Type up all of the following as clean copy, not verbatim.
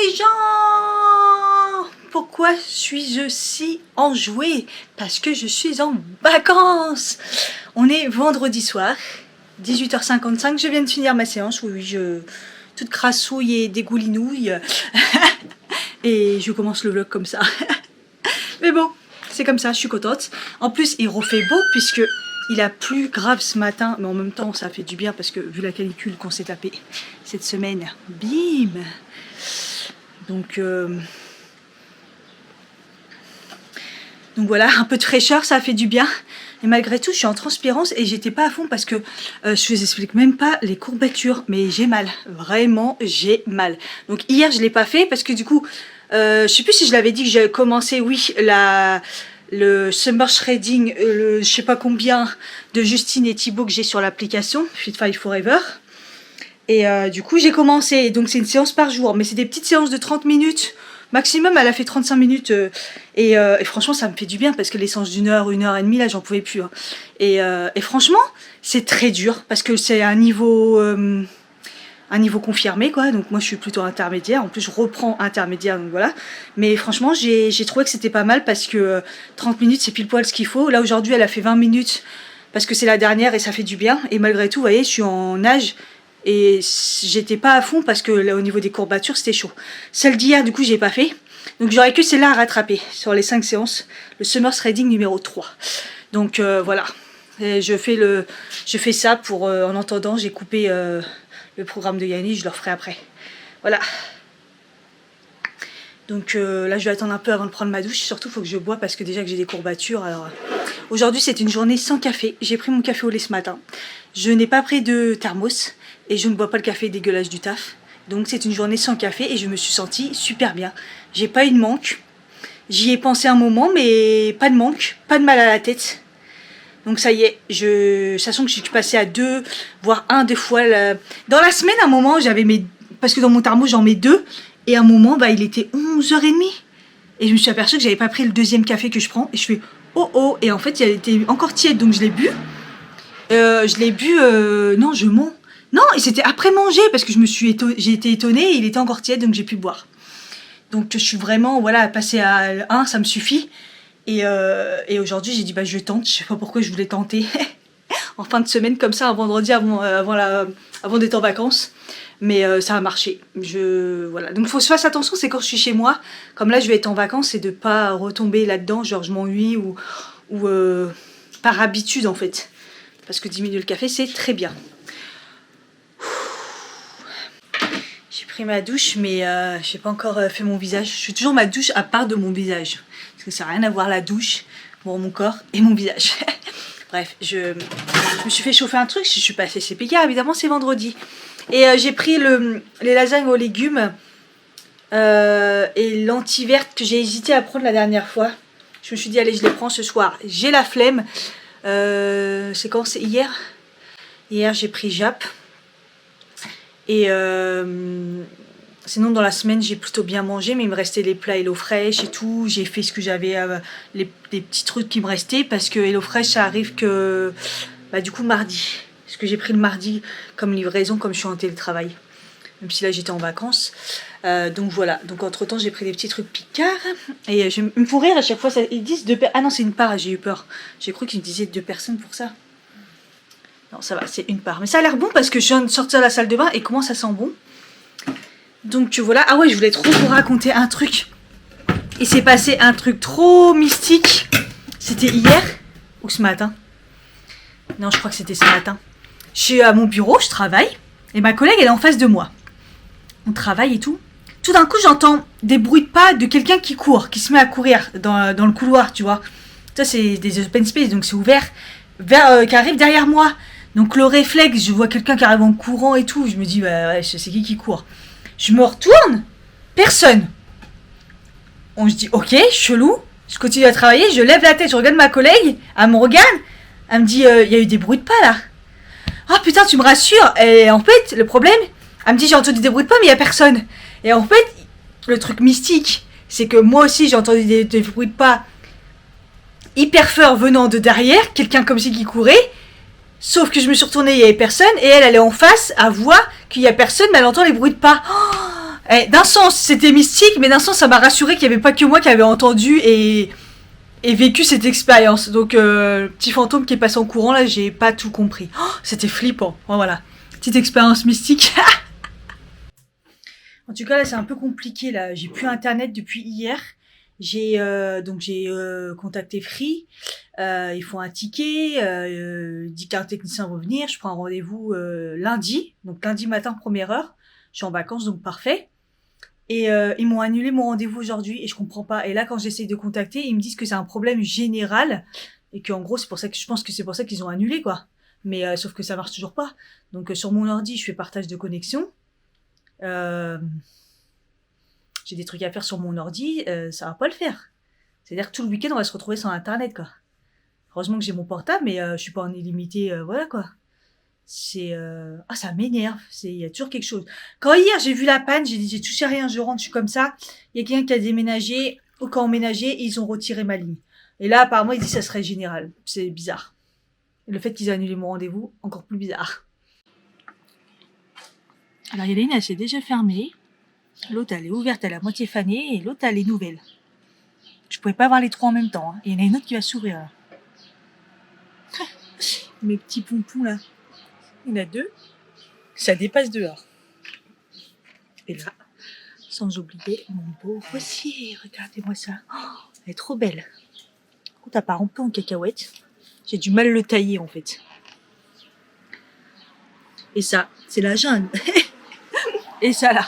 les gens! Pourquoi suis-je si enjouée? Parce que je suis en vacances. On est vendredi soir, 18h55, je viens de finir ma séance, oui, toute crassouille et dégoulinouille. Et je commence le vlog comme ça. Mais bon, c'est comme ça, je suis contente. En plus, il refait beau puisque il a plu grave ce matin, mais en même temps, ça fait du bien parce que vu la canicule qu'on s'est tapé cette semaine, bim. Donc voilà, un peu de fraîcheur, ça a fait du bien. Et malgré tout, je suis en transpirance et j'étais pas à fond parce que je vous explique même pas les courbatures, mais j'ai mal. Vraiment, j'ai mal. Donc hier, je l'ai pas fait parce que du coup, je sais plus si je l'avais dit que j'avais commencé, oui, le Summer Shredding, je sais pas combien de Justine et Thibaut que j'ai sur l'application Fit Five Forever. Et du coup, j'ai commencé. Donc c'est une séance par jour, mais c'est des petites séances de 30 minutes. Maximum, elle a fait 35 minutes et franchement, ça me fait du bien parce que les séances d'une heure, 1h30, là, j'en pouvais plus. Hein. Et franchement, c'est très dur parce que c'est un niveau confirmé, quoi. Donc moi, je suis plutôt intermédiaire. En plus, je reprends intermédiaire, donc voilà. Mais franchement, j'ai trouvé que c'était pas mal parce que 30 minutes, c'est pile poil ce qu'il faut. Là, aujourd'hui, elle a fait 20 minutes parce que c'est la dernière et ça fait du bien. Et malgré tout, vous voyez, je suis en nage. Et j'étais pas à fond parce que là, au niveau des courbatures, c'était chaud. Celle d'hier, du coup, j'ai pas fait. Donc j'aurais que celle-là à rattraper sur les 5 séances. Le Summer Shredding numéro 3. Donc voilà. Et je fais ça pour... en entendant, j'ai coupé le programme de Yanni. Je le referai après. Voilà. Donc là, je vais attendre un peu avant de prendre ma douche. Surtout, il faut que je bois parce que déjà que j'ai des courbatures. Alors aujourd'hui, c'est une journée sans café. J'ai pris mon café au lait ce matin. Je n'ai pas pris de thermos. Et je ne bois pas le café dégueulasse du taf. Donc c'est une journée sans café et je me suis sentie super bien. J'ai pas eu de manque. J'y ai pensé un moment, mais pas de manque, pas de mal à la tête. Donc ça y est, sachant que je suis passée à 2, voire 1, 2 fois. Dans la semaine, à un moment, j'avais mes... Parce que dans mon thermos, j'en mets 2. Et à un moment, bah, il était 11h30. Et je me suis aperçue que j'avais pas pris le deuxième café que je prends. Et je fais oh oh. Et en fait, il était encore tiède, donc je l'ai bu. Non, je mens. Non, et c'était après manger parce que j'ai été étonnée et il était encore tiède donc j'ai pu boire. Donc je suis vraiment, voilà, passée à 1, ça me suffit. Et aujourd'hui j'ai dit, bah je tente, je sais pas pourquoi je voulais tenter. En fin de semaine comme ça, un vendredi avant d'être en vacances. Mais ça a marché. Voilà. Donc il faut que je fasse attention, c'est quand je suis chez moi. Comme là je vais être en vacances et de pas retomber là-dedans, genre je m'ennuie ou par habitude en fait. Parce que diminuer le café c'est très bien. J'ai pris ma douche, mais j'ai pas encore fait mon visage. Je fais toujours ma douche à part de mon visage. Parce que ça n'a rien à voir la douche pour mon corps et mon visage. Bref, je me suis fait chauffer un truc. Je suis passée chez Picard, évidemment, c'est vendredi. Et j'ai pris les lasagnes aux légumes et lentilles vertes que j'ai hésité à prendre la dernière fois. Je me suis dit, allez, je les prends ce soir. J'ai la flemme. C'est quand? C'est hier. Hier, j'ai pris Jap. Et sinon dans la semaine j'ai plutôt bien mangé, mais il me restait les plats Hello Fresh et tout. J'ai fait ce que j'avais, les petits trucs qui me restaient parce que Hello Fresh ça arrive que du coup mardi. Parce que j'ai pris le mardi comme livraison comme je suis en télétravail. Même si là j'étais en vacances. Donc voilà, donc entre temps j'ai pris des petits trucs Picard. Et je me fous rire à chaque fois, ils disent 2 personnes. Ah non c'est une part, j'ai eu peur. J'ai cru qu'ils me disaient 2 personnes pour ça. Non, ça va, c'est une part. Mais ça a l'air bon parce que je viens de sortir de la salle de bain et comment ça sent bon. Donc voilà. Ah ouais, je voulais trop vous raconter un truc. Il s'est passé un truc trop mystique. C'était hier ou ce matin? Non, je crois que c'était ce matin. Je suis à mon bureau, je travaille. Et ma collègue, elle est en face de moi. On travaille et tout. Tout d'un coup, j'entends des bruits de pas de quelqu'un qui court, qui se met à courir dans le couloir, tu vois. Ça, c'est des open space, donc c'est ouvert. Qui arrive derrière moi. Donc le réflexe, je vois quelqu'un qui arrive en courant et tout. Je me dis, bah ouais, c'est qui court? Je me retourne, personne. On se dit, ok, chelou. Je continue à travailler, je lève la tête, je regarde ma collègue. Elle me regarde, elle me dit, il y a eu des bruits de pas là. Ah putain, tu me rassures. Et en fait, le problème, elle me dit, j'ai entendu des bruits de pas, mais il n'y a personne. Et en fait, le truc mystique, c'est que moi aussi, j'ai entendu des bruits de pas hyper fort venant de derrière, quelqu'un comme si qui courait. Sauf que je me suis retournée, il n'y avait personne, et elle est en face, elle voit qu'il n'y a personne, mais elle entend les bruits de pas. Oh, D'un sens, c'était mystique, mais d'un sens, ça m'a rassuré qu'il n'y avait pas que moi qui avait entendu et vécu cette expérience. Donc, petit fantôme qui est passé en courant, là, j'ai pas tout compris. Oh, c'était flippant. Bon, voilà. Petite expérience mystique. En tout cas, là, c'est un peu compliqué, là. J'ai plus Internet depuis hier. J'ai contacté Free. Ils font un ticket. Dit qu'un technicien va venir. Je prends un rendez-vous lundi. Donc, lundi matin, première heure. Je suis en vacances, donc parfait. Et ils m'ont annulé mon rendez-vous aujourd'hui et je comprends pas. Et là, quand j'essaye de contacter, ils me disent que c'est un problème général et qu'en gros, c'est pour ça que je pense que c'est pour ça qu'ils ont annulé, quoi. Mais sauf que ça marche toujours pas. Donc sur mon ordi, je fais partage de connexion. J'ai des trucs à faire sur mon ordi, ça va pas le faire. C'est-à-dire que tout le week-end, on va se retrouver sans Internet, quoi. Heureusement que j'ai mon portable, mais je suis pas en illimité, voilà, quoi. C'est ça m'énerve, il y a toujours quelque chose. Quand hier j'ai vu la panne, j'ai dit j'ai touché à rien, je rentre, je suis comme ça. Il y a quelqu'un qui a déménagé ou qui a emménagé et ils ont retiré ma ligne. Et là apparemment ils disent que ça serait général. C'est bizarre. Le fait qu'ils aient annulé mon rendez-vous, encore plus bizarre. Alors il y en a une, elle s'est déjà fermée. L'autre elle est ouverte, elle est à moitié fanée et l'autre elle est nouvelle. Je pouvais pas avoir les trois en même temps. Hein. Et il y en a une autre qui va s'ouvrir là. Mes petits pompons là. Il y en a deux. Ça dépasse dehors. Et là, sans oublier mon beau rosier. Regardez-moi ça. Oh, elle est trop belle. Par contre, elle part un peu en cacahuète. J'ai du mal à le tailler en fait. Et ça, c'est la jungle. Et ça là.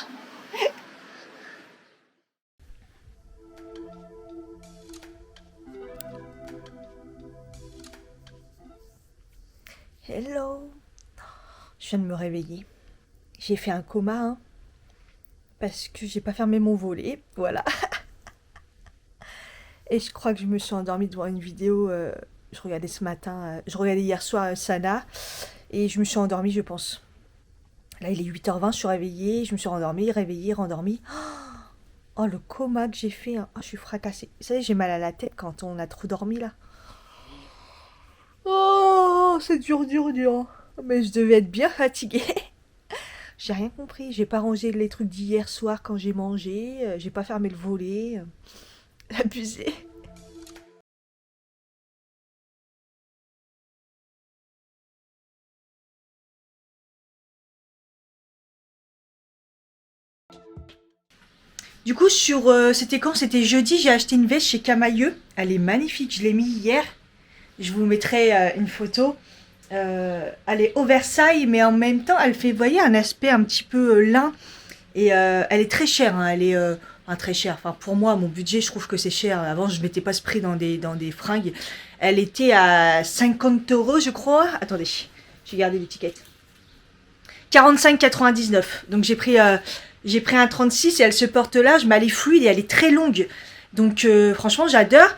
Hello. Je viens de me réveiller. J'ai fait un coma, hein, parce que j'ai pas fermé mon volet, voilà. Et je crois que je me suis endormie devant une vidéo, je regardais ce matin, je regardais hier soir Sana, et je me suis endormie, je pense. Là, il est 8h20, je suis réveillée, je me suis rendormie, réveillée, rendormie. Oh, le coma que j'ai fait, hein. Oh, je suis fracassée. Vous savez, j'ai mal à la tête quand on a trop dormi, là. Oh, c'est dur, dur, dur. Mais je devais être bien fatiguée. J'ai rien compris. J'ai pas rangé les trucs d'hier soir quand j'ai mangé. J'ai pas fermé le volet. Abusé. Du coup, c'était quand? C'était jeudi. J'ai acheté une veste chez Camailleux. Elle est magnifique. Je l'ai mis hier. Je vous mettrai une photo. Elle est oversize, mais en même temps, elle fait, vous voyez, un aspect un petit peu lin. Et elle est très chère, hein. Elle est très chère. Enfin, pour moi, mon budget, je trouve que c'est cher. Avant, je mettais pas ce prix dans des fringues. Elle était à 50 €, je crois. Attendez, j'ai gardé l'étiquette. 45,99. Donc j'ai pris un 36 et elle se porte large, mais elle est fluide et elle est très longue. Donc franchement, j'adore.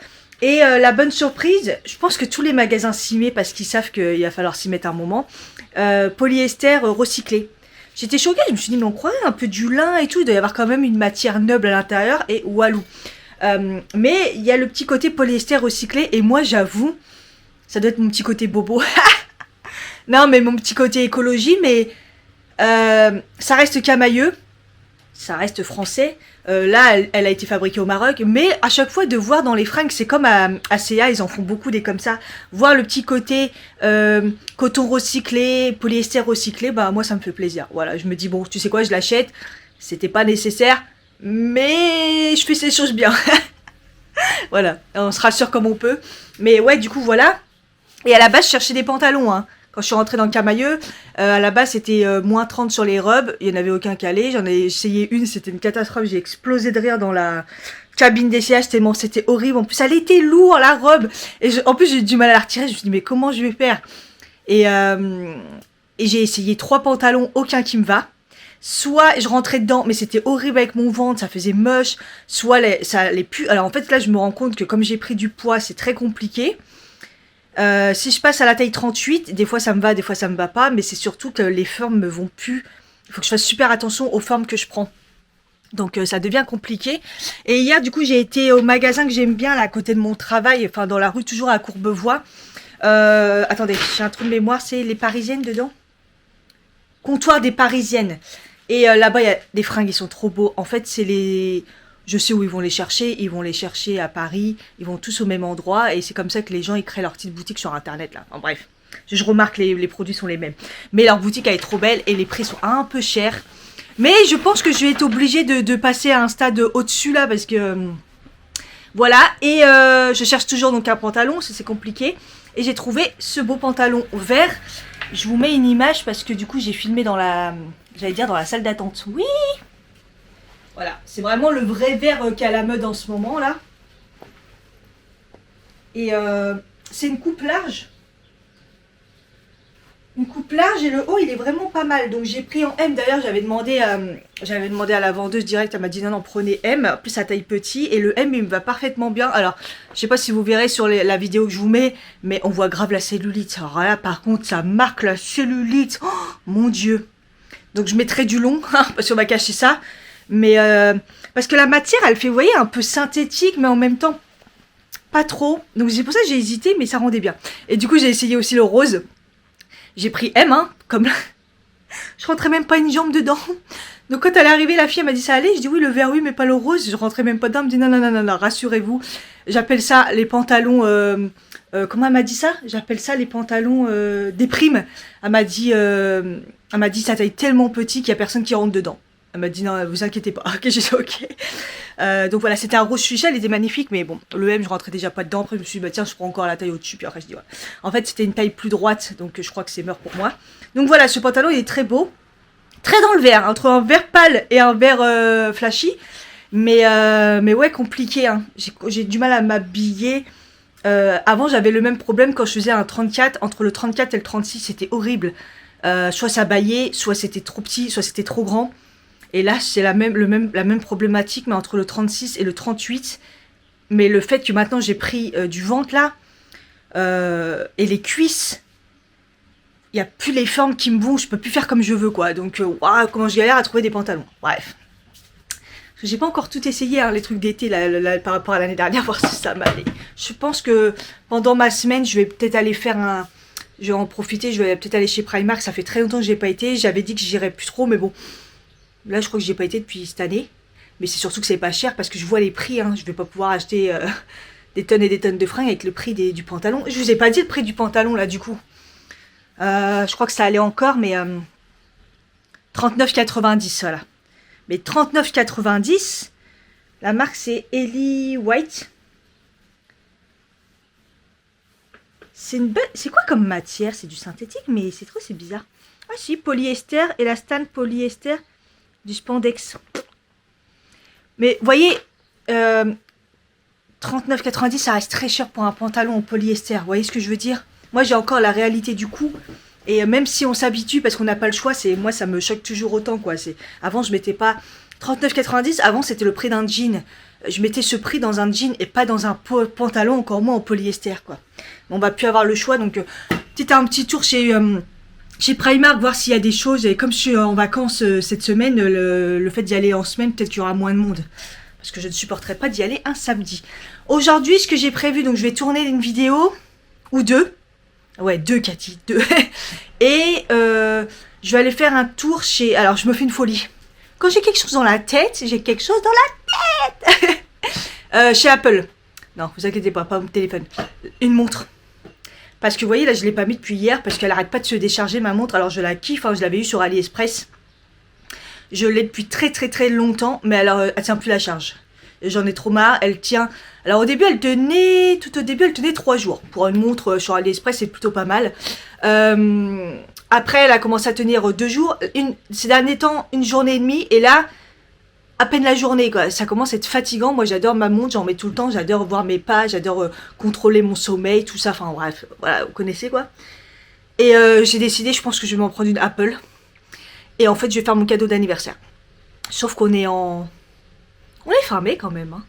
Et la bonne surprise, je pense que tous les magasins s'y mettent parce qu'ils savent qu'il va falloir s'y mettre un moment. Polyester recyclé. J'étais choquée, je me suis dit, mais on croirait un peu du lin et tout, il doit y avoir quand même une matière noble à l'intérieur et walou. Mais il y a le petit côté polyester recyclé et moi j'avoue, ça doit être mon petit côté bobo. Non, mais mon petit côté écologie, mais ça reste Camailleux, ça reste français. Là, elle a été fabriquée au Maroc, mais à chaque fois de voir dans les fringues, c'est comme à C&A, ils en font beaucoup des comme ça. Voir le petit côté coton recyclé, polyester recyclé, bah moi ça me fait plaisir. Voilà, je me dis bon, tu sais quoi, je l'achète. C'était pas nécessaire, mais je fais ces choses bien. Voilà, on se rassure comme on peut. Mais ouais, du coup voilà. Et à la base, je cherchais des pantalons, hein. Quand je suis rentrée dans le Camailleux, à la base c'était moins 30 sur les robes, il n'y en avait aucun calé, j'en ai essayé une, c'était une catastrophe, j'ai explosé de rire dans la cabine d'essayage tellement c'était horrible, en plus elle était lourde la robe, et en plus j'ai eu du mal à la retirer, je me suis dit mais comment je vais faire, et j'ai essayé 3 pantalons, aucun qui me va, soit je rentrais dedans, mais c'était horrible avec mon ventre, ça faisait moche, soit ça allait plus, alors en fait là je me rends compte que comme j'ai pris du poids c'est très compliqué. Si je passe à la taille 38, des fois ça me va, des fois ça me va pas, mais c'est surtout que les formes me vont plus. Il faut que je fasse super attention aux formes que je prends. Donc ça devient compliqué. Et hier, du coup, j'ai été au magasin que j'aime bien, là, à côté de mon travail, enfin dans la rue, toujours à Courbevoie. Attendez, j'ai un trou de mémoire, c'est les Parisiennes dedans. Comptoir des Parisiennes. Et là-bas, il y a des fringues, ils sont trop beaux. En fait, c'est les... Je sais où ils vont les chercher. Ils vont les chercher à Paris. Ils vont tous au même endroit. Et c'est comme ça que les gens, ils créent leur petite boutique sur Internet, là. En bref, je remarque que les produits sont les mêmes. Mais leur boutique, elle est trop belle. Et les prix sont un peu chers. Mais je pense que je vais être obligée de passer à un stade au-dessus, là. Parce que... voilà. Et je cherche toujours donc un pantalon. C'est compliqué. Et j'ai trouvé ce beau pantalon vert. Je vous mets une image parce que du coup, j'ai filmé dans la... J'allais dire dans la salle d'attente. Oui! Voilà, c'est vraiment le vrai vert qui est à la mode en ce moment là. Et c'est une coupe large. Une coupe large et le haut il est vraiment pas mal. Donc j'ai pris en M. D'ailleurs j'avais demandé à la vendeuse direct. Elle m'a dit non prenez M. En plus ça taille petit et le M il me va parfaitement bien. Alors je sais pas si vous verrez sur la vidéo que je vous mets. Mais on voit grave la cellulite. Alors là par contre ça marque la cellulite. Oh, mon dieu. Donc je mettrai du long parce qu'on va cacher ça. Mais parce que la matière elle fait, vous voyez, un peu synthétique mais en même temps pas trop. Donc c'est pour ça que j'ai hésité mais ça rendait bien. Et du coup j'ai essayé aussi le rose. J'ai pris M, hein, comme je rentrais même pas une jambe dedans. Donc quand elle est arrivée, la fille elle m'a dit ça allait. Je dis oui le vert oui mais pas le rose. Je rentrais même pas dedans. Elle me dit non, rassurez-vous. J'appelle ça les pantalons... comment elle m'a dit ça? J'appelle ça les pantalons des primes. Elle m'a dit ça taille tellement petit qu'il y a personne qui rentre dedans. Elle m'a dit non, vous inquiétez pas. Ok, j'ai dit ok. Donc voilà, c'était un rose fuchsia, il était magnifique, mais bon, le M, je rentrais déjà pas dedans. Après, je me suis dit, bah tiens, je prends encore la taille au-dessus. Puis après, je dis, ouais. En fait, c'était une taille plus droite, donc je crois que c'est mort pour moi. Donc voilà, ce pantalon, il est très beau. Très dans le vert, entre un vert pâle et un vert flashy. Mais ouais, compliqué. Hein. J'ai du mal à m'habiller. Avant, j'avais le même problème quand je faisais un 34. Entre le 34 et le 36, c'était horrible. Soit ça baillait, soit c'était trop petit, soit c'était trop grand. Et là, c'est la même problématique, mais entre le 36 et le 38. Mais le fait que maintenant, j'ai pris du ventre, là, et les cuisses, il n'y a plus les formes qui me vont, je peux plus faire comme je veux, quoi. Donc, waouh, comment je galère à trouver des pantalons. Bref. J'ai pas encore tout essayé, hein, les trucs d'été, là, par rapport à l'année dernière, voir si ça m'allait. Je pense que pendant ma semaine, je vais peut-être aller faire un... Je vais en profiter, je vais peut-être aller chez Primark, ça fait très longtemps que j'ai pas été. J'avais dit que j'irais plus trop, mais bon... Là, je crois que j'ai pas été depuis cette année. Mais c'est surtout que c'est pas cher parce que je vois les prix. Hein. Je vais pas pouvoir acheter des tonnes et des tonnes de fringues avec le prix du pantalon. Je vous ai pas dit le prix du pantalon, là, du coup. Je crois que ça allait encore, mais 39,90, voilà. Mais 39,90, la marque, c'est Ellie White. C'est une belle... C'est quoi comme matière? C'est du synthétique, mais c'est bizarre. Ah si, polyester, élastane, polyester... Du spandex. Mais vous voyez, 39,90 ça reste très cher pour un pantalon en polyester. Vous voyez ce que je veux dire? Moi j'ai encore la réalité du coût. Et même si on s'habitue parce qu'on n'a pas le choix, moi ça me choque toujours autant quoi. Avant je mettais pas 39,90, avant c'était le prix d'un jean. Je mettais ce prix dans un jean et pas dans un pantalon, encore moins en polyester quoi. On va plus avoir le choix donc un petit tour chez Primark, voir s'il y a des choses. Et comme je suis en vacances cette semaine, le fait d'y aller en semaine, peut-être qu'il y aura moins de monde. Parce que je ne supporterai pas d'y aller un samedi. Aujourd'hui, ce que j'ai prévu, donc je vais tourner une vidéo. Ou deux. Ouais, deux, Cathy, deux. Et je vais aller faire un tour chez... Alors, je me fais une folie. Quand j'ai quelque chose dans la tête, j'ai quelque chose dans la tête. Chez Apple. Non, vous inquiétez pas mon téléphone. Une montre. Parce que vous voyez, là, je ne l'ai pas mis depuis hier parce qu'elle n'arrête pas de se décharger, ma montre. Alors, je la kiffe. Hein, je l'avais eu sur AliExpress. Je l'ai depuis très, très, très longtemps. Mais alors, elle tient plus la charge. J'en ai trop marre. Elle tient... Alors, au début, elle tenait... Tout au début, elle tenait 3 jours. Pour une montre sur AliExpress, c'est plutôt pas mal. Après, elle a commencé à tenir 2 jours. Ces derniers temps, 1 journée et demie. Et là... à peine la journée quoi, ça commence à être fatigant. Moi j'adore ma montre, j'en mets tout le temps, j'adore voir mes pas, j'adore contrôler mon sommeil, tout ça, enfin bref, voilà, vous connaissez quoi. Et j'ai décidé, je pense que je vais m'en prendre une Apple. Et en fait je vais faire mon cadeau d'anniversaire. Sauf qu'on est en... On est fermé quand même, hein.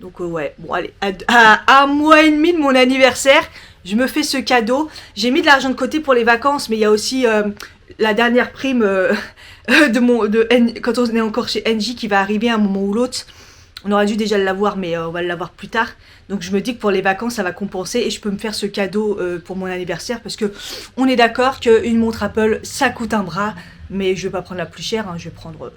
Donc ouais, bon allez, à 1 mois et demi de mon anniversaire, je me fais ce cadeau. J'ai mis de l'argent de côté pour les vacances, mais il y a aussi la dernière prime... quand on est encore chez NJ qui va arriver à un moment ou l'autre. On aurait dû déjà l'avoir mais on va l'avoir plus tard. Donc je me dis que pour les vacances ça va compenser et je peux me faire ce cadeau pour mon anniversaire parce que on est d'accord qu'une montre Apple ça coûte un bras. Mais je vais pas prendre la plus chère, hein. Je vais prendre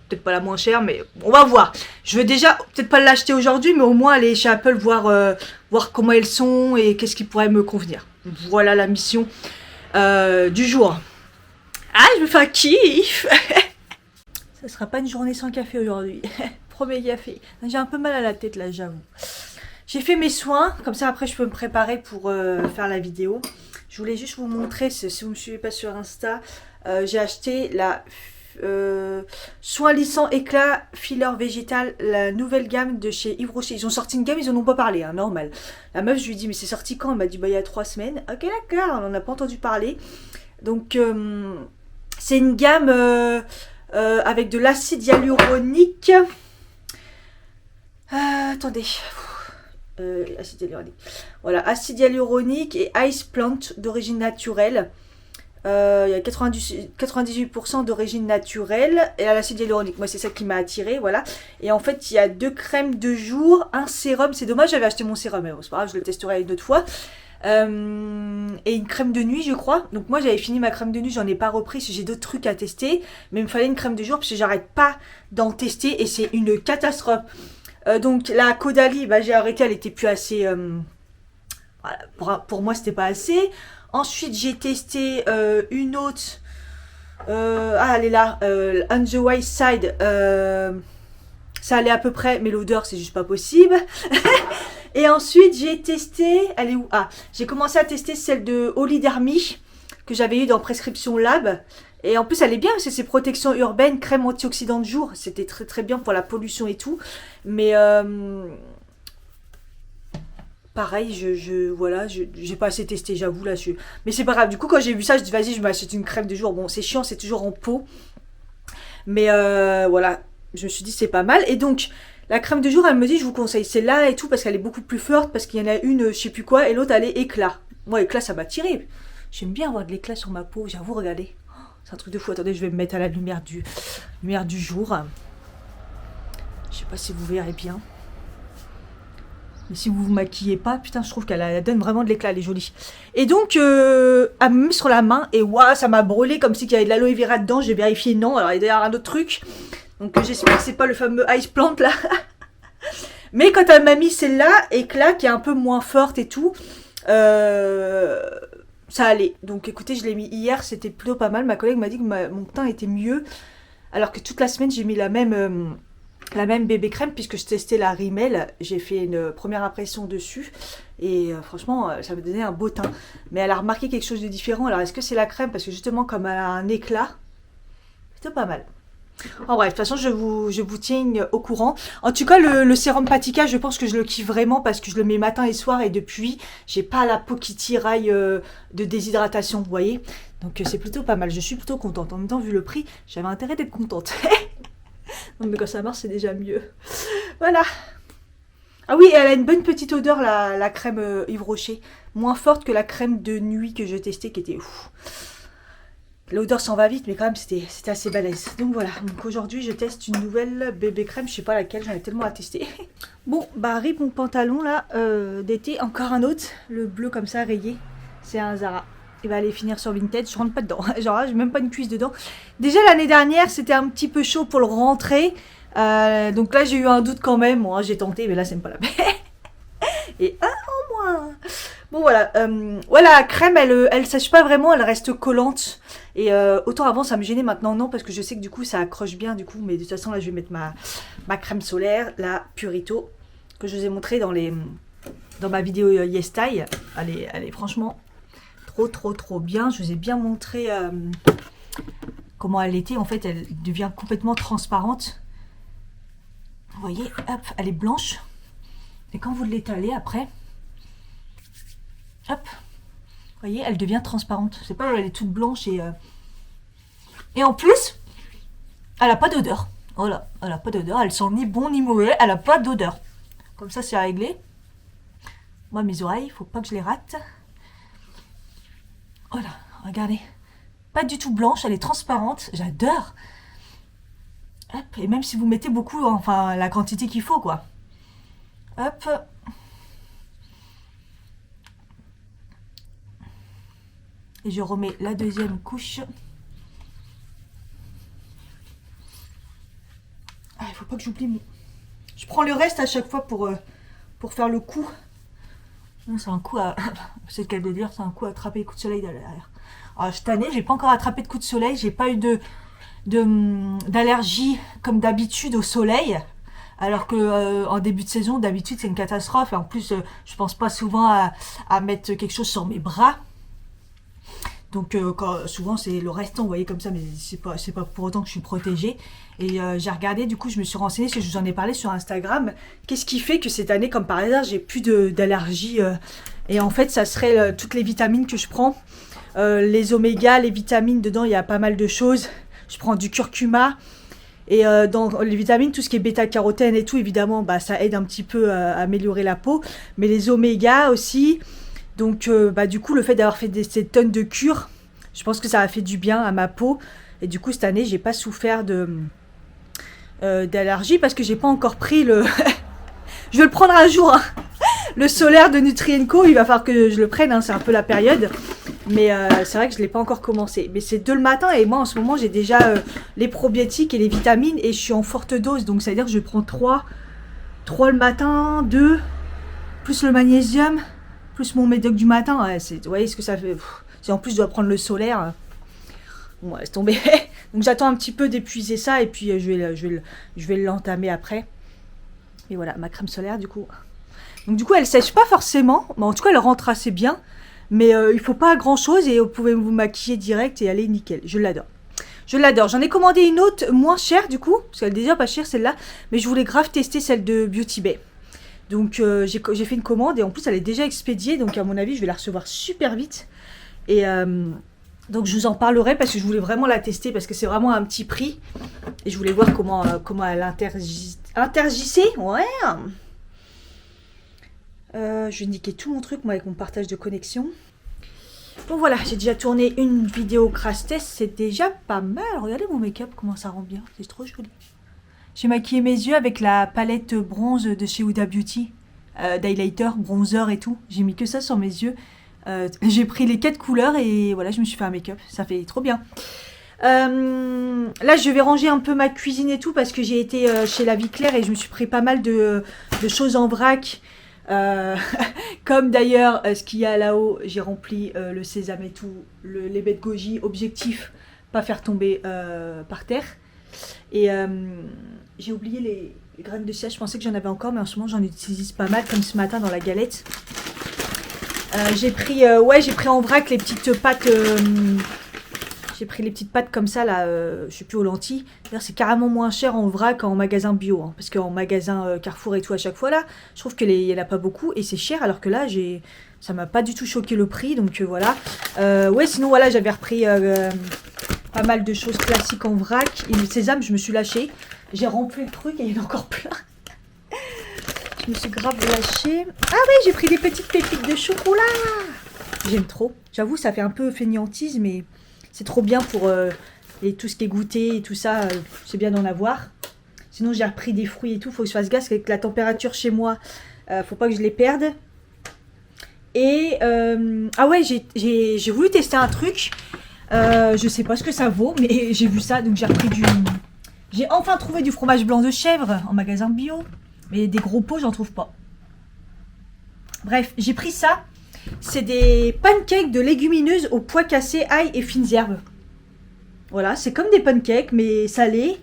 peut-être pas la moins chère, mais on va voir. Je veux déjà peut-être pas l'acheter aujourd'hui, mais au moins aller chez Apple voir comment elles sont et qu'est-ce qui pourrait me convenir. Voilà la mission du jour. Ah, je me fais un kiff. Ça sera pas une journée sans café aujourd'hui. Premier café. J'ai un peu mal à la tête là, j'avoue. J'ai fait mes soins, comme ça après je peux me préparer pour faire la vidéo. Je voulais juste vous montrer, si vous ne me suivez pas sur Insta, j'ai acheté la soin lissant éclat filler végétal, la nouvelle gamme de chez Yves Rocher. Ils ont sorti une gamme, ils en ont pas parlé, hein, normal. La meuf, je lui dis mais c'est sorti quand? Elle m'a dit bah il y a 3 semaines. Ok d'accord, on n'en a pas entendu parler. Donc c'est une gamme avec de l'acide hyaluronique. Attendez. Acide hyaluronique. Voilà, acide hyaluronique et ice plant d'origine naturelle. Il y a 98% d'origine naturelle et à l'acide hyaluronique. Moi, c'est ça qui m'a attiré, voilà. Et en fait, il y a 2 crèmes de jour, un sérum. C'est dommage, j'avais acheté mon sérum, mais bon, c'est pas grave, je le testerai une autre fois. Et une crème de nuit, je crois. Donc moi, j'avais fini ma crème de nuit, j'en ai pas repris, parce que j'ai d'autres trucs à tester. Mais il me fallait une crème de jour, parce que j'arrête pas d'en tester et c'est une catastrophe. Donc la Caudalie, bah, j'ai arrêté, elle était plus assez... voilà, pour moi, c'était pas assez. Ensuite, j'ai testé une autre. Elle est là. On the White Side. Ça allait à peu près, mais l'odeur, c'est juste pas possible. Et ensuite, j'ai testé. Elle est où? Ah, j'ai commencé à tester celle de Olidermy que j'avais eu dans Prescription Lab. Et en plus, elle est bien parce que c'est protection urbaine, crème antioxydant de jour. C'était très très bien pour la pollution et tout. Mais pareil, voilà, j'ai pas assez testé, j'avoue là. Mais c'est pas grave. Du coup, quand j'ai vu ça, je dis vas-y, je m'achète une crème de jour. Bon, c'est chiant, c'est toujours en pot. Mais voilà, je me suis dit c'est pas mal. Et donc, la crème de jour, elle me dit je vous conseille celle-là et tout parce qu'elle est beaucoup plus forte. Parce qu'il y en a une, je sais plus quoi, et l'autre, elle est éclat. Moi, éclat, ça m'a tiré. J'aime bien avoir de l'éclat sur ma peau, j'avoue, regardez. C'est un truc de fou. Attendez, je vais me mettre à la lumière du jour. Je sais pas si vous verrez bien. Mais si vous vous maquillez pas, putain, je trouve qu'elle donne vraiment de l'éclat, elle est jolie. Et donc, elle me met sur la main et waouh, ça m'a brûlé comme si il y avait de l'aloe vera dedans. J'ai vérifié, non. Alors, il y a d'ailleurs un autre truc. Donc, j'espère que c'est pas le fameux ice plant là. Mais quand elle m'a mis celle-là, éclat, qui est un peu moins forte et tout, ça allait. Donc écoutez, je l'ai mis hier, c'était plutôt pas mal. Ma collègue m'a dit que mon teint était mieux. Alors que toute la semaine, j'ai mis la même bébé crème puisque je testais la Rimmel. J'ai fait une première impression dessus. Et franchement, ça me donnait un beau teint. Mais elle a remarqué quelque chose de différent. Alors est-ce que c'est la crème? Parce que justement, comme elle a un éclat, plutôt pas mal. En bref, de toute façon, je vous tiens au courant. En tout cas, le sérum Patika, je pense que je le kiffe vraiment parce que je le mets matin et soir et depuis, j'ai pas la peau qui tiraille de déshydratation, vous voyez. Donc c'est plutôt pas mal, je suis plutôt contente. En même temps, vu le prix, j'avais intérêt d'être contente. Non mais quand ça marche, c'est déjà mieux. Voilà. Ah oui, elle a une bonne petite odeur, la crème Yves Rocher. Moins forte que la crème de nuit que je testais qui était ouf. L'odeur s'en va vite, mais quand même, c'était assez balèze. Donc voilà, donc aujourd'hui, je teste une nouvelle bébé crème. Je sais pas laquelle, j'en ai tellement à tester. Bon, bah, rip mon pantalon, là, d'été. Encore un autre, le bleu comme ça, rayé. C'est un Zara. Il va aller finir sur Vinted, je rentre pas dedans. Genre là, j'ai même pas une cuisse dedans. Déjà, l'année dernière, c'était un petit peu chaud pour le rentrer. Donc là, j'ai eu un doute quand même. Bon, j'ai tenté, mais là, c'est pas la peine. Et un en moins. Bon voilà, la crème elle sèche pas vraiment, elle reste collante. Et autant avant ça me gênait, maintenant non, parce que je sais que du coup ça accroche bien du coup. Mais de toute façon là je vais mettre ma crème solaire, la Purito, que je vous ai montré dans ma vidéo YesStyle. Elle est franchement trop bien. Je vous ai bien montré comment elle était. En fait elle devient complètement transparente. Vous voyez, hop, elle est blanche. Et quand vous l'étalez après, hop, vous voyez, elle devient transparente. C'est pas, elle est toute blanche et en plus, elle a pas d'odeur. Voilà, elle a pas d'odeur. Elle sent ni bon ni mauvais. Elle a pas d'odeur. Comme ça, c'est réglé. Moi, mes oreilles, il faut pas que je les rate. Voilà, regardez. Pas du tout blanche, elle est transparente. J'adore. Hop, et même si vous mettez beaucoup, enfin, la quantité qu'il faut, quoi. Hop. Et je remets la deuxième couche. faut pas que j'oublie mon... Je prends le reste à chaque fois pour faire le coup. C'est un coup à... C'est le cas de dire, c'est un coup à attraper les coups de soleil derrière. Alors, cette année, j'ai pas encore attrapé de coups de soleil. J'ai pas eu d'allergie comme d'habitude au soleil. Alors que en début de saison, d'habitude, c'est une catastrophe. Et en plus, je pense pas souvent à mettre quelque chose sur mes bras. Donc souvent c'est le restant, vous voyez, comme ça, mais c'est pas pour autant que je suis protégée. Et j'ai regardé, du coup je me suis renseignée, parce que je vous en ai parlé sur Instagram, qu'est-ce qui fait que cette année, comme par hasard, j'ai plus d'allergie. Et en fait, ça serait toutes les vitamines que je prends, les oméga, les vitamines, dedans il y a pas mal de choses. Je prends du curcuma, et dans les vitamines, tout ce qui est bêta-carotène et tout, évidemment, bah, ça aide un petit peu à améliorer la peau. Mais les oméga aussi. Donc, du coup, le fait d'avoir fait ces tonnes de cures, je pense que ça a fait du bien à ma peau. Et du coup, cette année, j'ai pas souffert d'allergie parce que j'ai pas encore pris le... Je vais le prendre un jour, hein. Le solaire de Nutrienco, il va falloir que je le prenne, hein. C'est un peu la période. Mais c'est vrai que je l'ai pas encore commencé. Mais c'est 2 le matin et moi, en ce moment, j'ai déjà les probiotiques et les vitamines et je suis en forte dose. Donc, ça veut dire que je prends 3 le matin, 2, plus le magnésium, plus mon médoc du matin. Ouais, vous voyez ce que ça fait. Si en plus je dois prendre le solaire, bon, laisse tomber. Donc j'attends un petit peu d'épuiser ça et puis je vais l'entamer après. Et voilà, ma crème solaire du coup. Donc du coup elle sèche pas forcément, mais en tout cas elle rentre assez bien. Mais il faut pas grand chose et vous pouvez vous maquiller direct et elle est nickel. Je l'adore. Je l'adore. J'en ai commandé une autre moins chère du coup, parce qu'elle est déjà pas chère celle-là. Mais je voulais grave tester celle de Beauty Bay. Donc j'ai fait une commande et en plus elle est déjà expédiée. Donc à mon avis je vais la recevoir super vite. Et donc je vous en parlerai parce que je voulais vraiment la tester parce que c'est vraiment un petit prix. Et je voulais voir comment elle interagissait. Ouais. Je vais niquer tout mon truc moi avec mon partage de connexion. Bon voilà, j'ai déjà tourné une vidéo crash test. C'est déjà pas mal. Regardez mon make-up, comment ça rend bien. C'est trop joli. J'ai maquillé mes yeux avec la palette bronze de chez Huda Beauty. D'highlighter, bronzer et tout. J'ai mis que ça sur mes yeux. J'ai pris les 4 couleurs et voilà, je me suis fait un make-up. Ça fait trop bien. Là, je vais ranger un peu ma cuisine et tout parce que j'ai été chez La Vie Claire et je me suis pris pas mal de choses en vrac. Comme d'ailleurs ce qu'il y a là-haut, j'ai rempli le sésame et tout, les baies de goji, objectif, pas faire tomber par terre. Et j'ai oublié les graines de chia, je pensais que j'en avais encore, mais en ce moment j'en utilise pas mal, comme ce matin dans la galette. J'ai pris en vrac les petites pâtes. J'ai pris les petites pâtes comme ça là, je sais plus, aux lentilles. D'ailleurs c'est carrément moins cher en vrac qu'en magasin bio, hein, parce qu'en magasin Carrefour et tout à chaque fois là, je trouve qu'il y en a pas beaucoup et c'est cher, alors que là ça m'a pas du tout choqué le prix, donc voilà. Ouais, sinon voilà, j'avais repris pas mal de choses classiques en vrac. Et le sésame, je me suis lâchée. J'ai rempli le truc et il y en a encore plein. Je me suis grave lâchée. Ah oui, j'ai pris des petites pépites de chocolat. J'aime trop. J'avoue, ça fait un peu fainéantise, mais c'est trop bien pour tout ce qui est goûter et tout ça. C'est bien d'en avoir. Sinon, j'ai repris des fruits et tout. Faut que je fasse gaffe avec la température chez moi. Faut pas que je les perde. Et ah ouais, j'ai voulu tester un truc. Je sais pas ce que ça vaut, mais j'ai vu ça, donc j'ai repris j'ai enfin trouvé du fromage blanc de chèvre en magasin bio, mais des gros pots j'en trouve pas. Bref, j'ai pris ça. C'est des pancakes de légumineuses au pois cassé, ail et fines herbes. Voilà, c'est comme des pancakes mais salés.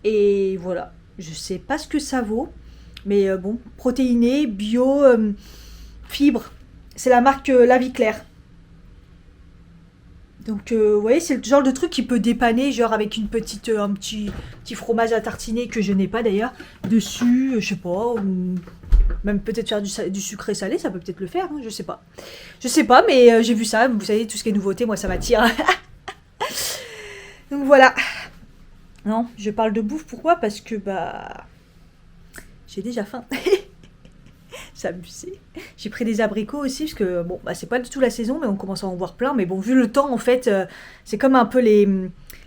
Et voilà, je sais pas ce que ça vaut, mais bon, protéiné, bio, fibres. C'est la marque La Vie Claire. Donc, vous voyez, c'est le genre de truc qui peut dépanner, genre avec un petit fromage à tartiner que je n'ai pas d'ailleurs, dessus, je sais pas, ou même peut-être faire du sucré salé, ça peut peut-être le faire, hein, je sais pas. Je sais pas, mais j'ai vu ça, vous savez, tout ce qui est nouveauté, moi ça m'attire. Donc voilà. Non, je parle de bouffe, pourquoi? Parce que, j'ai déjà faim. C'est abusé. J'ai pris des abricots aussi, parce que, bon, c'est pas du tout la saison, mais on commence à en voir plein. Mais bon, vu le temps, en fait, c'est comme un peu les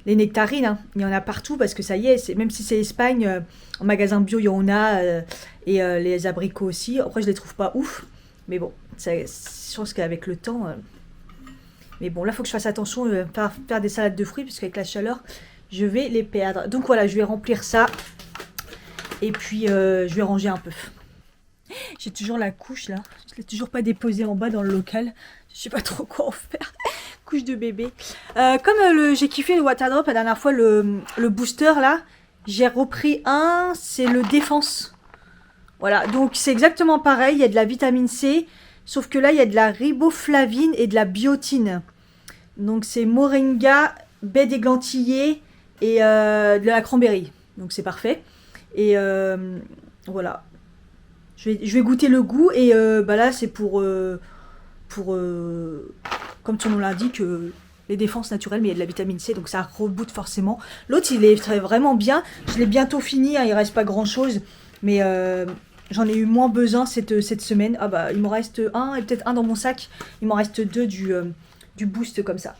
nectarines. Hein. Il y en a partout, parce que ça y est, même si c'est Espagne, en magasin bio, il y en a, et les abricots aussi. Après, je les trouve pas ouf. Mais bon, je pense qu'avec le temps... Mais bon, là, il faut que je fasse attention, faire des salades de fruits, parce qu'avec la chaleur, je vais les perdre. Donc voilà, je vais remplir ça. Et puis je vais ranger un peu. J'ai toujours la couche là, je l'ai toujours pas déposée en bas dans le local. Je sais pas trop quoi en faire. Couche de bébé. Comme j'ai kiffé le Waterdrop la dernière fois, le booster là, j'ai repris un, c'est le défense. Voilà, donc c'est exactement pareil, il y a de la vitamine C, sauf que là il y a de la riboflavine et de la biotine. Donc c'est moringa, baie d'églantillé et de la cranberry. Donc c'est parfait. Et voilà. Je vais goûter le goût et là c'est pour comme son nom l'indique, les défenses naturelles, mais il y a de la vitamine C, donc ça reboot forcément. L'autre il est vraiment bien, je l'ai bientôt fini, hein, il reste pas grand chose, mais j'en ai eu moins besoin cette semaine. Ah bah il m'en reste un et peut-être un dans mon sac, il m'en reste deux du boost comme ça.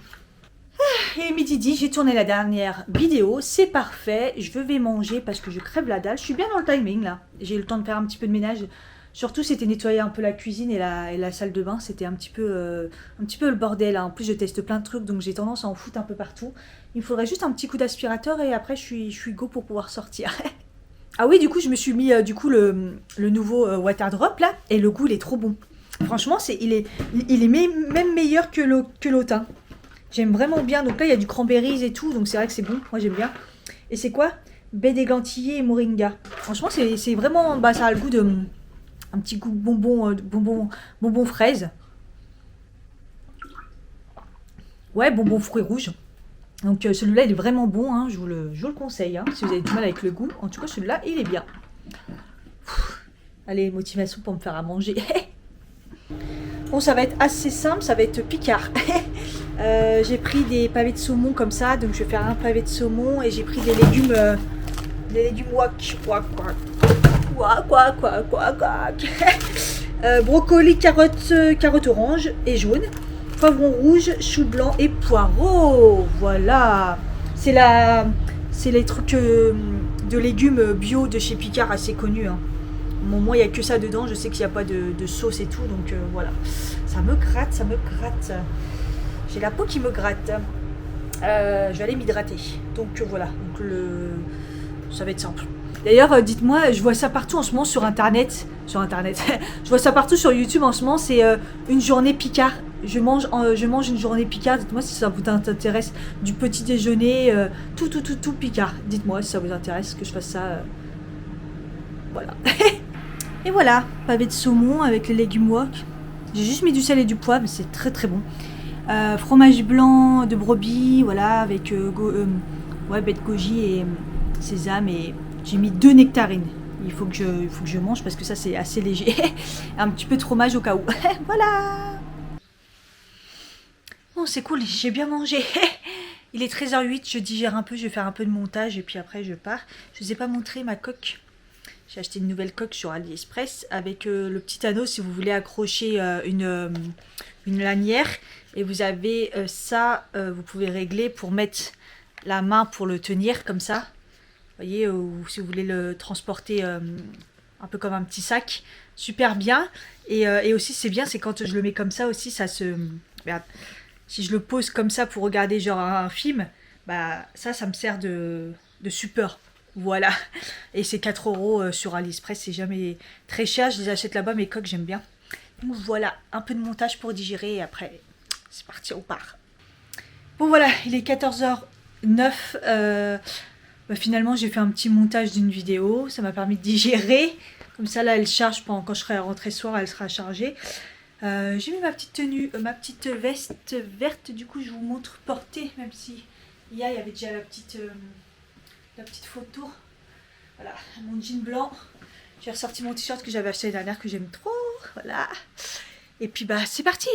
Et midi dit, j'ai tourné la dernière vidéo, c'est parfait, je vais manger parce que je crève la dalle, je suis bien dans le timing là, j'ai eu le temps de faire un petit peu de ménage, surtout c'était nettoyer un peu la cuisine et la salle de bain, c'était un petit peu le bordel, hein. En plus je teste plein de trucs donc j'ai tendance à en foutre un peu partout, il me faudrait juste un petit coup d'aspirateur et après je suis go pour pouvoir sortir. Ah oui, du coup je me suis mis le nouveau Waterdrop là et le goût il est trop bon, franchement il est même meilleur que l'autre, hein. J'aime vraiment bien. Donc là, il y a du cranberries et tout. Donc c'est vrai que c'est bon. Moi, j'aime bien. Et c'est quoi? Baie d'églantillé et moringa. Franchement, c'est vraiment... Bah, ça a le goût de... Un petit goût bonbon fraise. Ouais, bonbon fruits rouges. Donc celui-là, il est vraiment bon. Hein. Je vous le conseille. Hein, si vous avez du mal avec le goût. En tout cas, celui-là, il est bien. Allez, motivation pour me faire à manger. Bon, ça va être assez simple. Ça va être Picard. J'ai pris des pavés de saumon comme ça, donc je vais faire un pavé de saumon et j'ai pris des légumes wok. Brocoli, carotte orange et jaune, poivron rouge, chou blanc et poireaux. Voilà, c'est les trucs de légumes bio de chez Picard assez connus, hein. Bon, moi il n'y a que ça dedans, je sais qu'il n'y a pas de sauce et tout, donc voilà. Ça me gratte. J'ai la peau qui me gratte. Je vais aller m'hydrater. Donc voilà. Donc ça va être simple. D'ailleurs, dites-moi, je vois ça partout en ce moment sur Internet. Je vois ça partout sur YouTube en ce moment. C'est une journée Picard. Je mange une journée Picard. Dites-moi si ça vous intéresse. Du petit déjeuner, tout Picard. Dites-moi si ça vous intéresse que je fasse ça. Voilà. Et voilà, pavé de saumon avec les légumes wok. J'ai juste mis du sel et du poivre, c'est très très bon. Fromage blanc de brebis, voilà, avec baie de goji et sésame, et j'ai mis 2 nectarines. Il faut que je mange parce que ça c'est assez léger. Un petit peu de fromage au cas où. Voilà. Bon, c'est cool, j'ai bien mangé. Il est 13h08, je digère un peu, je vais faire un peu de montage et puis après je pars. Je vous ai pas montré ma coque. J'ai acheté une nouvelle coque sur AliExpress avec le petit anneau si vous voulez accrocher une lanière. Et vous avez ça, vous pouvez régler pour mettre la main pour le tenir comme ça. Vous voyez, ou si vous voulez le transporter un peu comme un petit sac. Super bien. Et aussi c'est bien, c'est quand je le mets comme ça aussi, ça se... Regarde, si je le pose comme ça pour regarder genre un film, bah ça me sert de support. Voilà, et c'est 4 € sur AliExpress, c'est jamais très cher, je les achète là-bas, mes coques j'aime bien. Donc voilà, un peu de montage pour digérer et après c'est parti, on part. Bon voilà, il est 14h09, finalement j'ai fait un petit montage d'une vidéo, ça m'a permis de digérer, comme ça là elle charge, quand je serai rentrée ce soir elle sera chargée. J'ai mis ma petite tenue, ma petite veste verte, du coup je vous montre portée, même si hier il y avait déjà la petite photo. Voilà, mon jean blanc. J'ai ressorti mon t-shirt que j'avais acheté l'année dernière que j'aime trop. Voilà. Et puis bah c'est parti.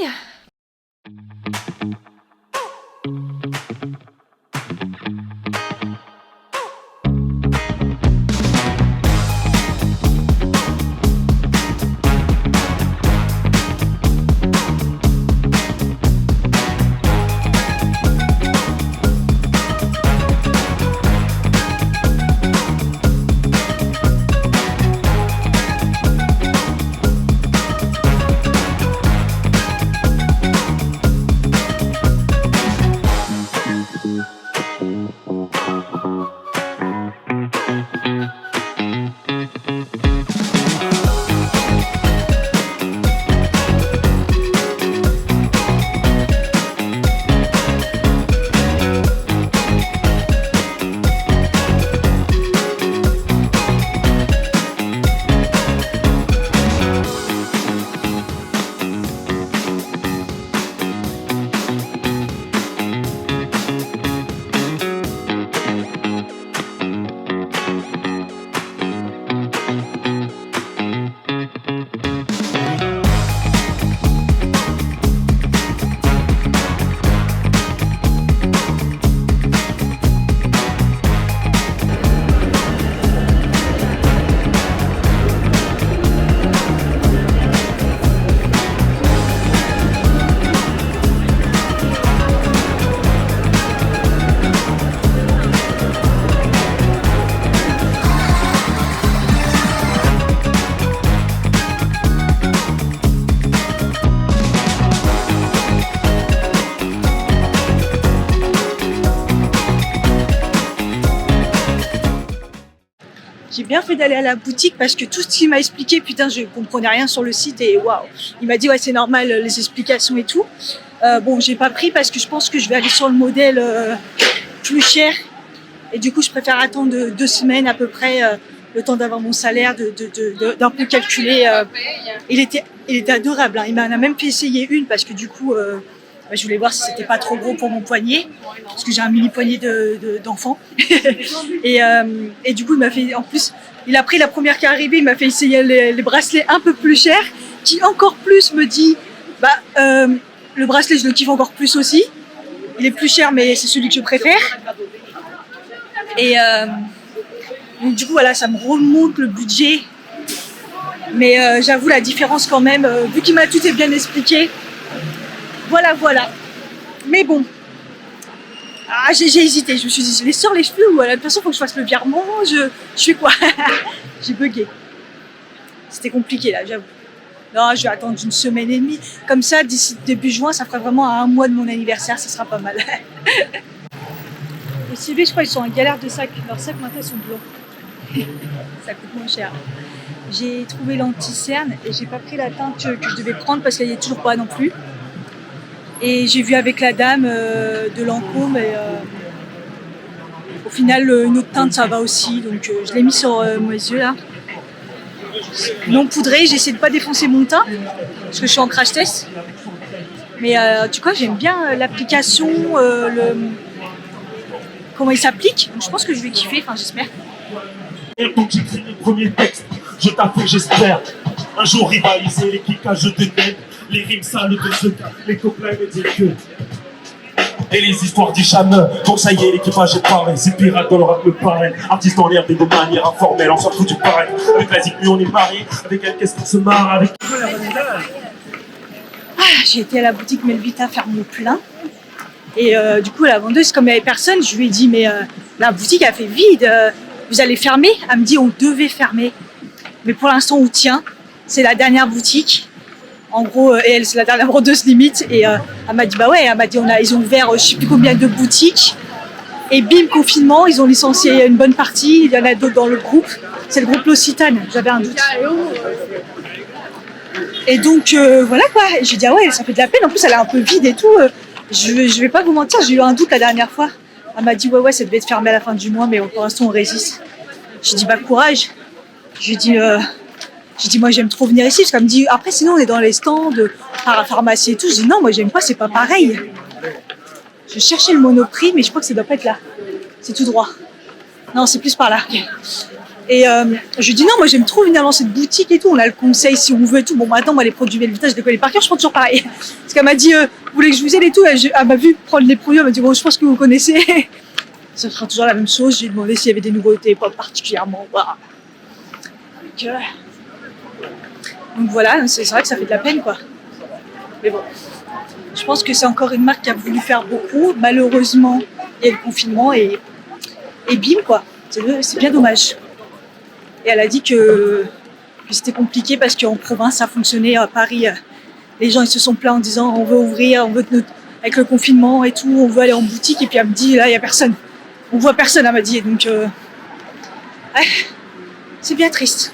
J'ai bien fait d'aller à la boutique parce que tout ce qu'il m'a expliqué, putain, je comprenais rien sur le site et waouh. Il m'a dit ouais, c'est normal les explications et tout. Bon, j'ai pas pris parce que je pense que je vais aller sur le modèle plus cher et du coup, je préfère attendre 2 semaines à peu près le temps d'avoir mon salaire, d'un peu calculer. Il était adorable. Hein. Il m'en a même fait essayer une parce que du coup, je voulais voir si c'était pas trop gros pour mon poignet parce que j'ai un mini poignet d'enfant. et du coup, il m'a fait, en plus, il a pris la première qui est arrivée, il m'a fait essayer les bracelets un peu plus chers, qui encore plus me dit, le bracelet, je le kiffe encore plus aussi. Il est plus cher, mais c'est celui que je préfère. Et donc, du coup, voilà, ça me remonte le budget. Mais j'avoue la différence quand même, vu qu'il m'a tout bien expliqué. Voilà. Mais bon, j'ai hésité. Je me suis dit, je les sors les cheveux ou de toute façon, il faut que je fasse le virement. Je fais quoi? J'ai bugué. C'était compliqué là, j'avoue. Non, je vais attendre 1 semaine et demie. Comme ça, d'ici début juin, ça fera vraiment à 1 mois de mon anniversaire. Ça sera pas mal. Les CV, je crois, ils sont en galère de sacs. Leurs sacs, maintenant, ils sont blancs. Ça coûte moins cher. J'ai trouvé l'anti-cerne et j'ai pas pris la teinte que je devais prendre parce qu'elle n'y est toujours pas non plus. Et j'ai vu avec la dame de Lancôme et au final, une autre teinte, ça va aussi. Donc, je l'ai mis sur mes yeux là. Non poudré, j'essaie de pas défoncer mon teint parce que je suis en crash test. Mais tu vois, j'aime bien l'application, comment il s'applique. Donc je pense que je vais kiffer, enfin j'espère. Et donc j'écris mes premiers textes, je t'appelle, j'espère. Un jour rivaliser les kickages, je te t'aime. Les rimes sales de ce cas, les copains me disent que. Et les histoires du chameur, donc ça y est, l'équipage est paré. C'est pirate dans le rap me paraît. Artiste en l'air, mais de manière informelle, on s'en fout du pareil. Avec la zik, on est mariés. Avec elle, qu'est-ce qu'on se marre avec. J'ai été à la boutique Melvita faire mon plein. Et du coup, la vendeuse, comme il n'y avait personne, je lui ai dit, mais la boutique a fait vide. Vous allez fermer? Elle me dit, on devait fermer. Mais pour l'instant, on tient. C'est la dernière boutique. En gros, et elle, c'est la dernière vendeuse limite. Et elle m'a dit, bah ouais, elle m'a dit, ils ont ouvert je sais plus combien de boutiques. Et bim, confinement, ils ont licencié une bonne partie. Il y en a d'autres dans le groupe. C'est le groupe L'Occitane, j'avais un doute. Et donc, voilà quoi. J'ai dit, ah ouais, ça fait de la peine. En plus, elle est un peu vide et tout. Je vais pas vous mentir, j'ai eu un doute la dernière fois. Elle m'a dit, ouais, ça devait être fermé à la fin du mois, mais pour l'instant, on résiste. J'ai dit, bah courage. J'ai dit, moi j'aime trop venir ici, parce qu'elle me dit, après sinon on est dans les stands, à la pharmacie et tout. Je dis, non, moi j'aime pas, c'est pas pareil. Je cherchais le Monoprix, mais je crois que ça doit pas être là. C'est tout droit. Non, c'est plus par là. Et je lui dis, non, moi j'aime trop venir dans cette boutique et tout, on a le conseil si on veut et tout. Bon, maintenant, moi les produits Melvita, je les connais par cœur, je prends toujours pareil. Parce qu'elle m'a dit, vous voulez que je vous aide et tout, elle m'a vu prendre les produits, elle m'a dit, bon, je pense que vous connaissez. Ça sera toujours la même chose, j'ai demandé s'il y avait des nouveautés, pas particulièrement. Voilà. Donc voilà, c'est vrai que ça fait de la peine quoi. Mais bon, je pense que c'est encore une marque qui a voulu faire beaucoup. Malheureusement, il y a le confinement et bim quoi. C'est bien dommage. Et elle a dit que c'était compliqué parce qu'en province ça fonctionnait. À Paris, les gens ils se sont plaints en disant on veut ouvrir, avec le confinement et tout, on veut aller en boutique. Et puis elle me dit là il n'y a personne. On voit personne, elle m'a dit. Donc c'est bien triste.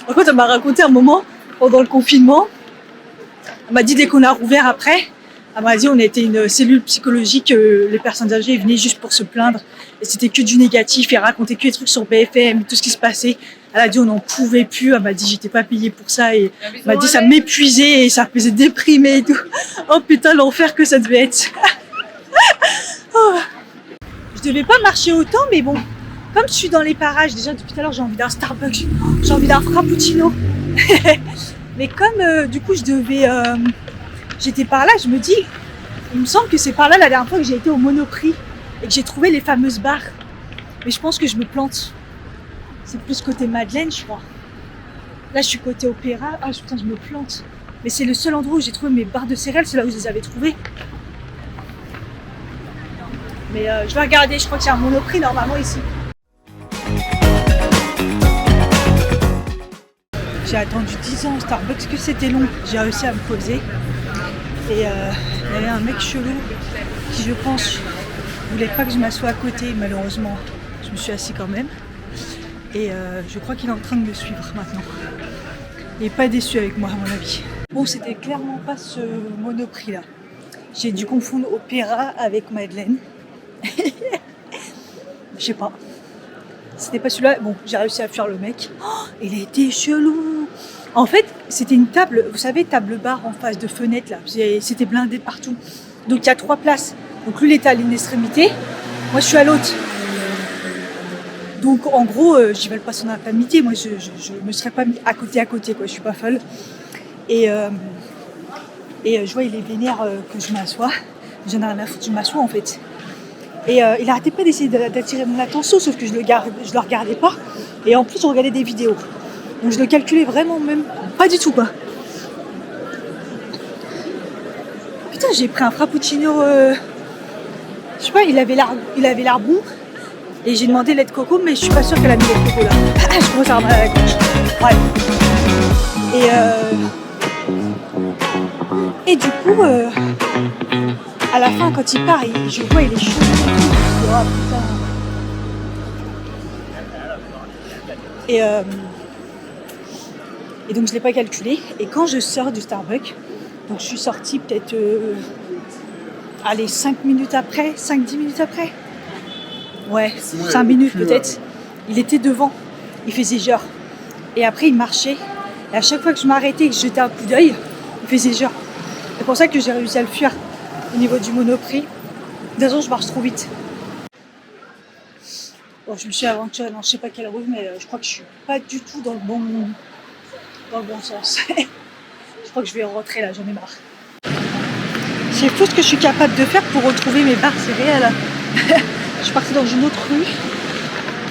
Par contre, elle m'a raconté un moment pendant le confinement. Elle m'a dit dès qu'on a rouvert après, elle m'a dit on était une cellule psychologique, les personnes âgées venaient juste pour se plaindre et c'était que du négatif et raconter que des trucs sur BFM, tout ce qui se passait. Elle a dit on n'en pouvait plus. Elle m'a dit j'étais pas payée pour ça et elle m'a dit ça m'épuisait et ça me faisait déprimer et tout. Oh putain l'enfer que ça devait être. Oh. Je devais pas marcher autant mais bon. Comme je suis dans les parages, déjà depuis tout à l'heure j'ai envie d'un Starbucks, j'ai envie d'un Frappuccino. Mais comme du coup j'étais par là, je me dis, il me semble que c'est par là la dernière fois que j'ai été au Monoprix et que j'ai trouvé les fameuses barres. Mais je pense que je me plante. C'est plus côté Madeleine, je crois. Là je suis côté Opéra, putain je me plante. Mais c'est le seul endroit où j'ai trouvé mes barres de céréales, c'est là où je les avais trouvées. Mais je vais regarder, je crois qu'il y a un Monoprix normalement ici. J'ai attendu 10 ans au Starbucks, que c'était long. J'ai réussi à me poser. Et il y avait un mec chelou qui, je pense, voulait pas que je m'assoie à côté. Malheureusement, je me suis assis quand même. Et je crois qu'il est en train de me suivre maintenant. Il n'est pas déçu avec moi à mon avis. Bon, c'était clairement pas ce Monoprix là. J'ai dû confondre Opéra avec Madeleine. Je sais pas. C'était pas celui-là. Bon, j'ai réussi à fuir le mec. Oh, il était chelou. En fait, c'était une table, vous savez, table bar en face de fenêtre là. C'était blindé de partout. Donc il y a 3 places. Donc lui, il était à l'une extrémité. Moi, je suis à l'autre. Donc en gros, j'y vais le passer en après-midi. Moi, je me serais pas mis à côté, quoi. Je suis pas folle. Et je vois, il est vénère que je m'assois. J'en ai rien à foutre, je m'assois en fait. Et il arrêtait pas d'essayer d'attirer mon attention, sauf que je le regardais pas. Et en plus, je regardais des vidéos. Donc je le calculais vraiment même pas du tout, quoi. Putain, j'ai pris un frappuccino. Je sais pas, il avait l'air bon. Et j'ai demandé lait de coco, mais je suis pas sûre qu'elle a mis lait de coco là. Je commence à avoir mal à la gorge. Ouais. Et du coup, à la fin, quand il part, je vois, il est chaud. Oh, putain. Et donc, je l'ai pas calculé. Et quand je sors du Starbucks, donc je suis sortie peut-être, 5 minutes après, 5-10 minutes après. Ouais, 5 minutes peut-être. Il était devant, il faisait genre. Et après, il marchait. Et à chaque fois que je m'arrêtais et que je jetais un coup d'œil, il faisait genre. C'est pour ça que j'ai réussi à le fuir au niveau du Monoprix. De toute façon, je marche trop vite. Bon, je me suis aventurée dans je sais pas quelle rue, mais je crois que je suis pas du tout dans le bon sens. Je crois que je vais rentrer là, j'en ai marre. C'est fou ce que je suis capable de faire pour retrouver mes bars, c'est réel. Je suis partie dans une autre rue.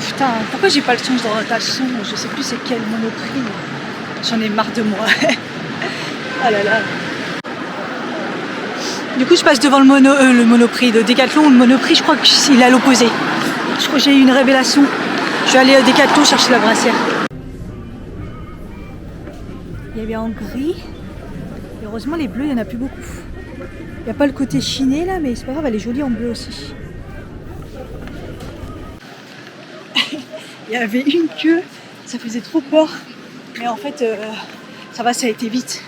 Putain, pourquoi j'ai pas le son de rotation? Je sais plus c'est quel Monoprix. J'en ai marre de moi. Ah là là. Du coup, je passe devant le Monoprix de Decathlon ou le Monoprix, je crois qu'il est à l'opposé. Je crois que j'ai eu une révélation. Je suis allée à Decathlon chercher la brassière. Il y avait en gris. Et heureusement, les bleus, il n'y en a plus beaucoup. Il n'y a pas le côté chiné là, mais c'est pas grave, elle est jolie en bleu aussi. Il y avait une queue, ça faisait trop peur. Mais en fait, ça va, ça a été vite.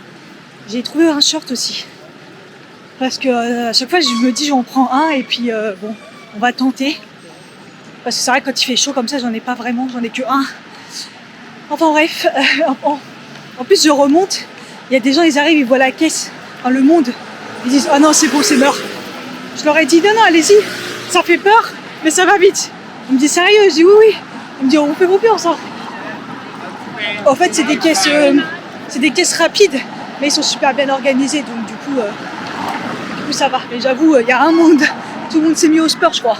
J'ai trouvé un short aussi. Parce que à chaque fois, je me dis, j'en prends un et puis bon, on va tenter. Parce que c'est vrai que quand il fait chaud comme ça, j'en ai pas vraiment, j'en ai que un. Enfin bref, en plus je remonte, il y a des gens, ils arrivent, ils voient la caisse, enfin, le monde. Ils disent, ah non, c'est bon, c'est mort. Je leur ai dit, non, allez-y, ça fait peur, mais ça va vite. Ils me disent, sérieux? Je dis, oui. Ils me disent, on fait confiance. Hein. En fait, c'est des caisses rapides, mais ils sont super bien organisés, donc du coup ça va. Mais j'avoue, il y a un monde, tout le monde s'est mis au sport, je crois.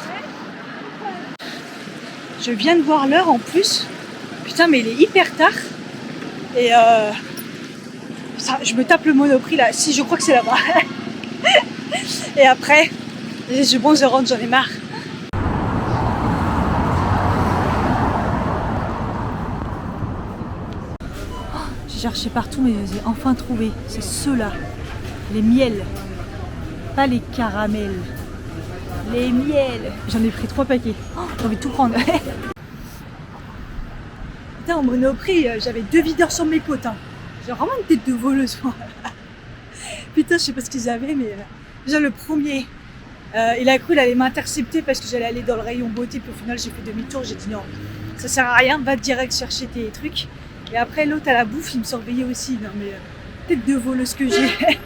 Je viens de voir l'heure en plus. Putain, mais il est hyper tard. Et je me tape le Monoprix là. Si, je crois que c'est là-bas. Et après, je rentre, j'en ai marre. J'ai cherché partout, mais je les ai enfin trouvés. C'est ceux-là. Les miels. Pas les caramels. Les miels. J'en ai pris 3 paquets. Oh, j'ai envie de tout prendre. Putain, au Monoprix, j'avais 2 videurs sur mes côtes. Hein. J'ai vraiment une tête de voleuse. Putain, je sais pas ce qu'ils avaient, mais déjà le premier, il a cru qu'il allait m'intercepter parce que j'allais aller dans le rayon beauté. Puis au final, j'ai fait demi-tour. J'ai dit non, ça sert à rien. Va direct chercher tes trucs. Et après, l'autre à la bouffe, il me surveillait aussi. Non, mais tête de voleuse que j'ai.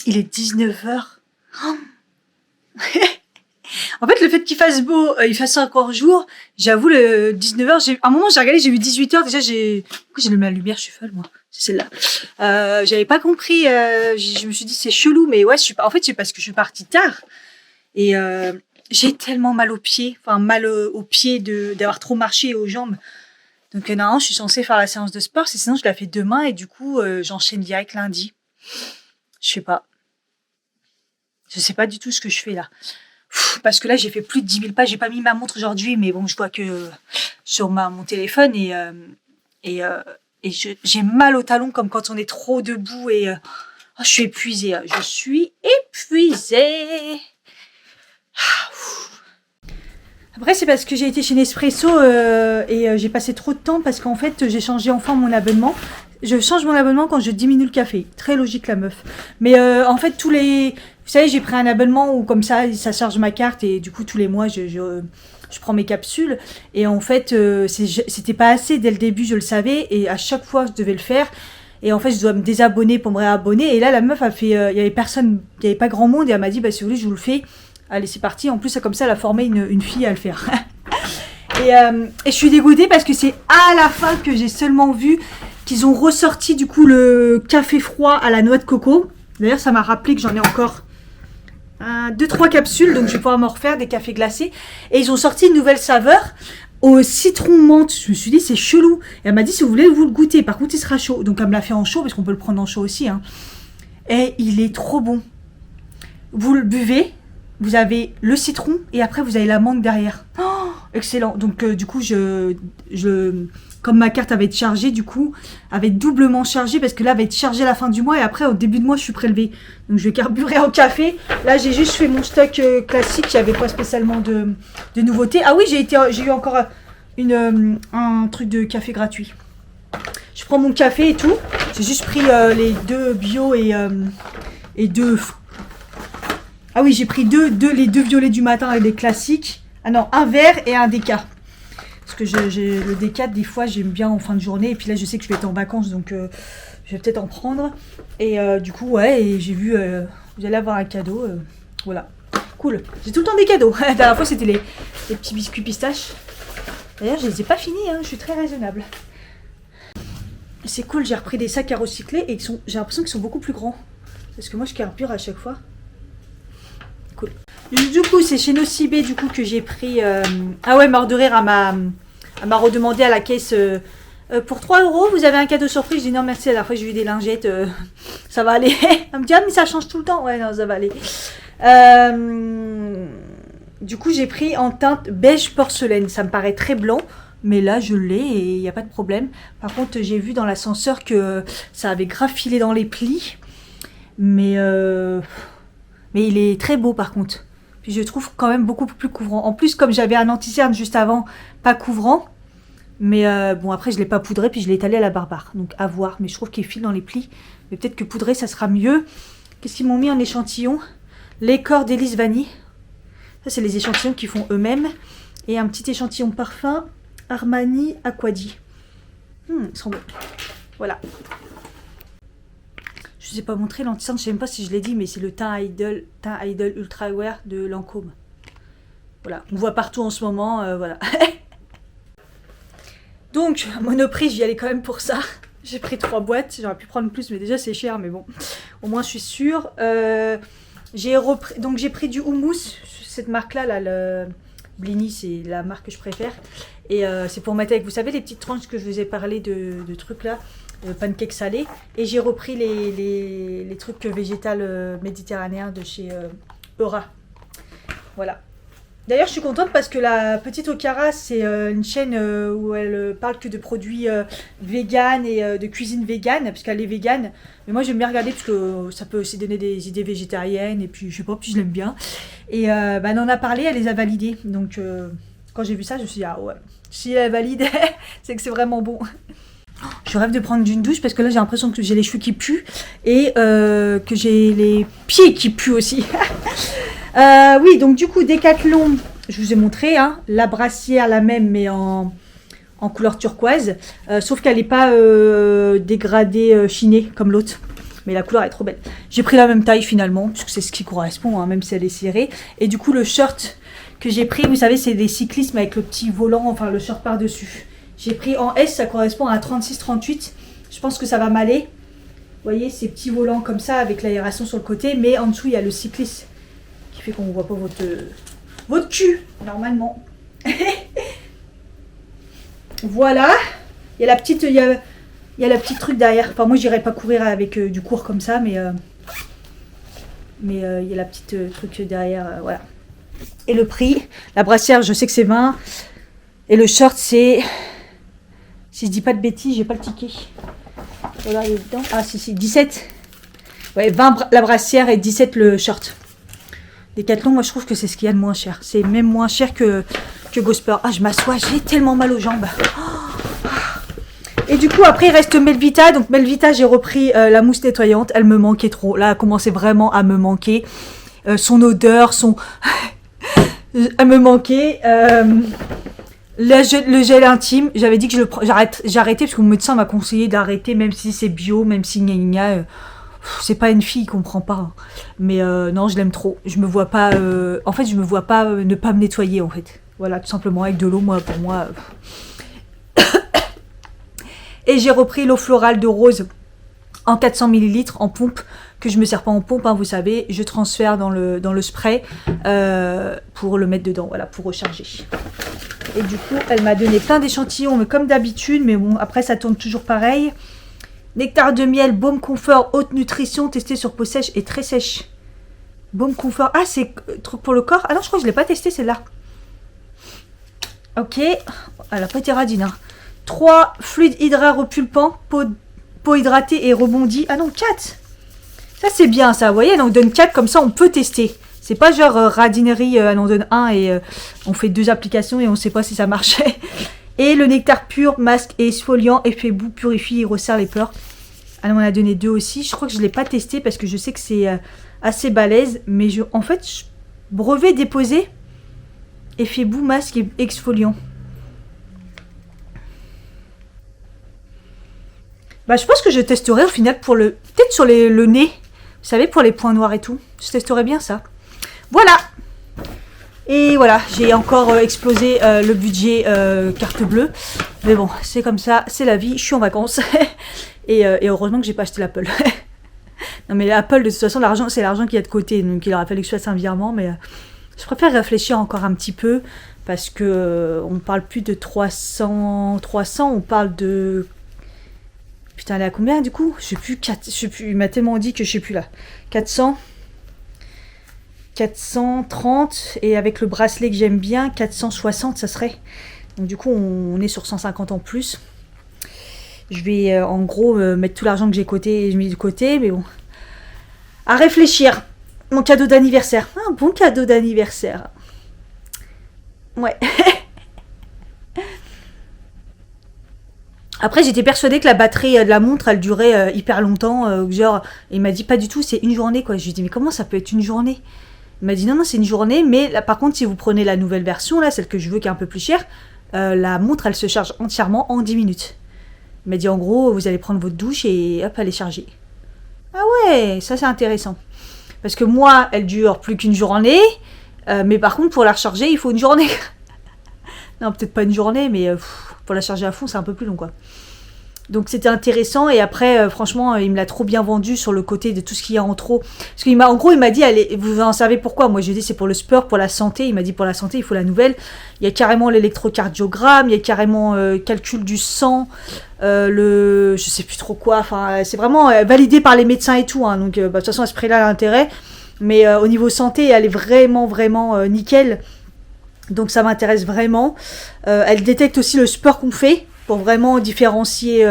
Il est 19h. Oh. En fait, le fait qu'il fasse beau, il fasse encore jour, j'avoue, le 19h, à un moment, j'ai regardé, j'ai vu 18h. Déjà, pourquoi j'ai allumé la lumière? Je suis folle, moi. C'est celle-là. J'avais pas compris, je me suis dit, c'est chelou, mais ouais, en fait, c'est parce que je suis partie tard. Et j'ai tellement mal aux pieds, enfin, mal aux pieds d'avoir trop marché et aux jambes. Donc normalement, je suis censée faire la séance de sport, sinon je la fais demain et du coup, j'enchaîne direct lundi. Je sais pas. Je sais pas du tout ce que je fais là. Parce que là, j'ai fait plus de 10 000 pas. J'ai pas mis ma montre aujourd'hui, mais bon, je vois que sur mon téléphone et j'ai mal au talon comme quand on est trop debout et je suis épuisée. Je suis épuisée. Après, c'est parce que j'ai été chez Nespresso et j'ai passé trop de temps parce qu'en fait, j'ai changé enfin mon abonnement. Je change mon abonnement quand je diminue le café. Très logique, la meuf. Mais en fait, vous savez, j'ai pris un abonnement où comme ça charge ma carte et du coup, tous les mois, je prends mes capsules. Et en fait, c'était pas assez dès le début, je le savais. Et à chaque fois, je devais le faire. Et en fait, je dois me désabonner pour me réabonner. Et là, la meuf a fait... il y avait personne, il y avait pas grand monde. Et elle m'a dit, bah, si vous voulez, je vous le fais. Allez, c'est parti. En plus, comme ça, elle a formé une fille à le faire. Et je suis dégoûtée parce que c'est à la fin que j'ai seulement vu qu'ils ont ressorti du coup le café froid à la noix de coco. D'ailleurs, ça m'a rappelé que j'en ai encore 2-3 capsules, donc je vais pouvoir m'en refaire des cafés glacés. Et ils ont sorti une nouvelle saveur au citron menthe. Je me suis dit, c'est chelou. Et elle m'a dit, si vous voulez, vous le goûtez. Par contre, il sera chaud. Donc, elle me l'a fait en chaud, parce qu'on peut le prendre en chaud aussi. Hein. Et il est trop bon. Vous le buvez, vous avez le citron, et après, vous avez la menthe derrière. Oh, excellent. Donc, du coup, comme ma carte avait été chargée, du coup, avait doublement chargé, parce que là, elle va être chargée à la fin du mois, et après, au début de mois, je suis prélevée. Donc, je vais carburer en café. Là, j'ai juste fait mon stock classique, il n'y avait pas spécialement de nouveautés. Ah oui, j'ai eu encore un truc de café gratuit. Je prends mon café et tout. J'ai juste pris les 2 bio et 2... Ah oui, j'ai pris les 2 violets du matin et les classiques. Ah non, un vert et un déca. Parce que j'ai le déca, des fois, j'aime bien en fin de journée. Et puis là, je sais que je vais être en vacances, donc je vais peut-être en prendre. Et du coup, ouais, et j'ai vu, vous allez avoir un cadeau. Voilà, cool. J'ai tout le temps des cadeaux. La dernière fois, c'était les petits biscuits pistaches. D'ailleurs, je les ai pas finis, hein, je suis très raisonnable. C'est cool, j'ai repris des sacs à recycler et j'ai l'impression qu'ils sont beaucoup plus grands. Parce que moi, je carbure à chaque fois. Cool. Du coup, c'est chez Nocibé du coup que j'ai pris... Ah ouais, mort de rire, elle m'a redemandé à la caisse... pour 3 €, vous avez un cadeau surprise. Je dis non merci, la dernière fois j'ai eu des lingettes, ça va aller. Elle me dit ah mais ça change tout le temps. Ouais non, ça va aller. Du coup j'ai pris en teinte beige porcelaine. Ça me paraît très blanc, mais là je l'ai et il n'y a pas de problème. Par contre j'ai vu dans l'ascenseur que ça avait grave filé dans les plis. Mais il est très beau par contre. Puis je trouve quand même beaucoup plus couvrant. En plus comme j'avais un anti-cerne juste avant, pas couvrant. Mais bon, après, je ne l'ai pas poudré, puis je l'ai étalé à la barbare. Donc, à voir. Mais je trouve qu'il file dans les plis. Mais peut-être que poudré, ça sera mieux. Qu'est-ce qu'ils m'ont mis en échantillon? Les corps d'Élise Vanille. Ça, c'est les échantillons qu'ils font eux-mêmes. Et un petit échantillon parfum Armani Aquadi. Ils sont bons. Voilà. Je ne vous ai pas montré l'anti-cerne. Je ne sais même pas si je l'ai dit, mais c'est le Teint Idol Ultra Wear de Lancôme. Voilà. On voit partout en ce moment. Voilà. Donc, à Monoprix, j'y allais quand même pour ça. J'ai pris 3 boîtes. J'aurais pu prendre plus, mais déjà, c'est cher. Mais bon, au moins, je suis sûre. Donc, j'ai pris du houmous. Cette marque-là, là, le Blini, c'est la marque que je préfère. Et c'est pour mettre avec, vous savez, les petites tranches que je vous ai parlé de trucs là, pancakes salés. Et j'ai repris les trucs végétales méditerranéens de chez Eura. Voilà. D'ailleurs, je suis contente parce que la Petite Okara, c'est une chaîne où elle parle que de produits véganes et de cuisine végane, parce qu'elle est végane. Mais moi, j'aime bien regarder parce que ça peut aussi donner des idées végétariennes, et puis je sais pas, puis je l'aime bien. Et elle en a parlé, elle les a validées. Donc, quand j'ai vu ça, je me suis dit, ah ouais, si elle valide, c'est que c'est vraiment bon. Je rêve de prendre une douche parce que là, j'ai l'impression que j'ai les cheveux qui puent et que j'ai les pieds qui puent aussi. Oui, donc du coup, Decathlon, je vous ai montré, hein, la brassière, la même, mais en couleur turquoise. Sauf qu'elle n'est pas dégradée, chinée, comme l'autre. Mais la couleur est trop belle. J'ai pris la même taille finalement, puisque c'est ce qui correspond, hein, même si elle est serrée. Et du coup, le short que j'ai pris, vous savez, c'est des cyclismes avec le petit volant, enfin le short par-dessus. J'ai pris en S, ça correspond à 36-38. Je pense que ça va m'aller. Vous voyez, ces petits volants comme ça, avec l'aération sur le côté. Mais en dessous, il y a le cyclisme qui fait qu'on ne voit pas votre cul, normalement. Voilà. y a la petite, il y a la petite truc derrière. Enfin, moi, j'irais pas courir avec du court comme ça, mais il y a la petite truc derrière, voilà. Et le prix, la brassière, je sais que c'est 20. Et le short, c'est... Si je dis pas de bêtises, j'ai pas le ticket. Voilà, il est dedans. Ah, si, 17. Ouais, 20 la brassière et 17 le short. Decathlon, moi, je trouve que c'est ce qu'il y a de moins cher. C'est même moins cher que Go-Sport. Ah, je m'assois, j'ai tellement mal aux jambes. Et du coup, après, il reste Melvita. Donc, Melvita, j'ai repris la mousse nettoyante. Elle me manquait trop. Là, elle commençait vraiment à me manquer. Son odeur, elle me manquait. Le gel intime, j'avais dit que j'ai arrêté parce que mon médecin m'a conseillé d'arrêter, même si c'est bio, même si gna gna gna. C'est pas une fille, il comprend pas. Hein. Mais non, je l'aime trop. Je me vois pas. En fait, je me vois pas ne pas me nettoyer, en fait. Voilà, tout simplement avec de l'eau, moi, pour moi. Et j'ai repris l'eau florale de rose en 400 ml en pompe, que je me sers pas en pompe, hein, vous savez. Je transfère dans le spray pour le mettre dedans, voilà, pour recharger. Et du coup, elle m'a donné plein d'échantillons, mais comme d'habitude, mais bon, après, ça tourne toujours pareil. Nectar de miel, baume confort, haute nutrition, testé sur peau sèche et très sèche. Baume confort. Ah, c'est truc pour le corps. Ah non, je crois que je ne l'ai pas testé, celle-là. Ok. Elle n'a pas été radine. Hein. 3 fluides hydra repulpants, peau hydratée et rebondie. Ah non, 4. Ça, c'est bien, ça. Vous voyez, elle en donne 4, comme ça, on peut tester. C'est pas genre radinerie, elle en donne 1 et on fait 2 applications et on ne sait pas si ça marchait. Et le nectar pur, masque et exfoliant, effet bout, purifie et resserre les pores. Alors on en a donné 2 aussi. Je crois que je ne l'ai pas testé parce que je sais que c'est assez balèze. Mais en fait, brevet déposé, effet bout, masque et exfoliant. Bah, je pense que je testerai au final pour peut-être sur le nez. Vous savez, pour les points noirs et tout. Je testerai bien ça. Voilà. Et voilà, j'ai encore explosé le budget carte bleue. Mais bon, c'est comme ça, c'est la vie, je suis en vacances. et heureusement que j'ai pas acheté l'Apple. Non mais l'Apple, de toute façon, l'argent, c'est l'argent qu'il y a de côté. Donc il aurait fallu que je fasse un virement. Mais je préfère réfléchir encore un petit peu. Parce que on parle plus de 300, on parle de... Putain, elle est à combien du coup? Je sais plus, il m'a tellement dit que je sais plus là. 430 et avec le bracelet que j'aime bien, 460 ça serait. Donc du coup on est sur 150 en plus. Je vais en gros mettre tout l'argent que j'ai mis de côté, mais bon. À réfléchir. Mon cadeau d'anniversaire. Un bon cadeau d'anniversaire. Ouais. Après, j'étais persuadée que la batterie de la montre, elle durait hyper longtemps. Genre, il m'a dit pas du tout, c'est une journée quoi. Je lui ai dit, mais comment ça peut être une journée? Il m'a dit, non, c'est une journée. Mais là, par contre, si vous prenez la nouvelle version, là, celle que je veux qui est un peu plus chère, la montre, elle se charge entièrement en 10 minutes. Il m'a dit, en gros, vous allez prendre votre douche et hop, elle est chargée. Ah ouais, ça c'est intéressant. Parce que moi, elle dure plus qu'une journée. Mais par contre, pour la recharger, il faut une journée. Non, peut-être pas une journée, mais pour la charger à fond, c'est un peu plus long, quoi. Donc c'était intéressant. Et après, franchement, il me l'a trop bien vendu sur le côté de tout ce qu'il y a en trop. Parce qu'en gros, il m'a dit, allez, vous en savez pourquoi? Moi, je lui ai dit, c'est pour le sport, pour la santé. Il m'a dit, pour la santé, il faut la nouvelle. Il y a carrément l'électrocardiogramme, il y a carrément calcul du sang, je sais plus trop quoi. Enfin, c'est vraiment validé par les médecins et tout. Hein, donc, de toute façon, à ce prix-là, l'intérêt. Mais au niveau santé, elle est vraiment, vraiment nickel. Donc ça m'intéresse vraiment. Elle détecte aussi le sport qu'on fait pour vraiment différencier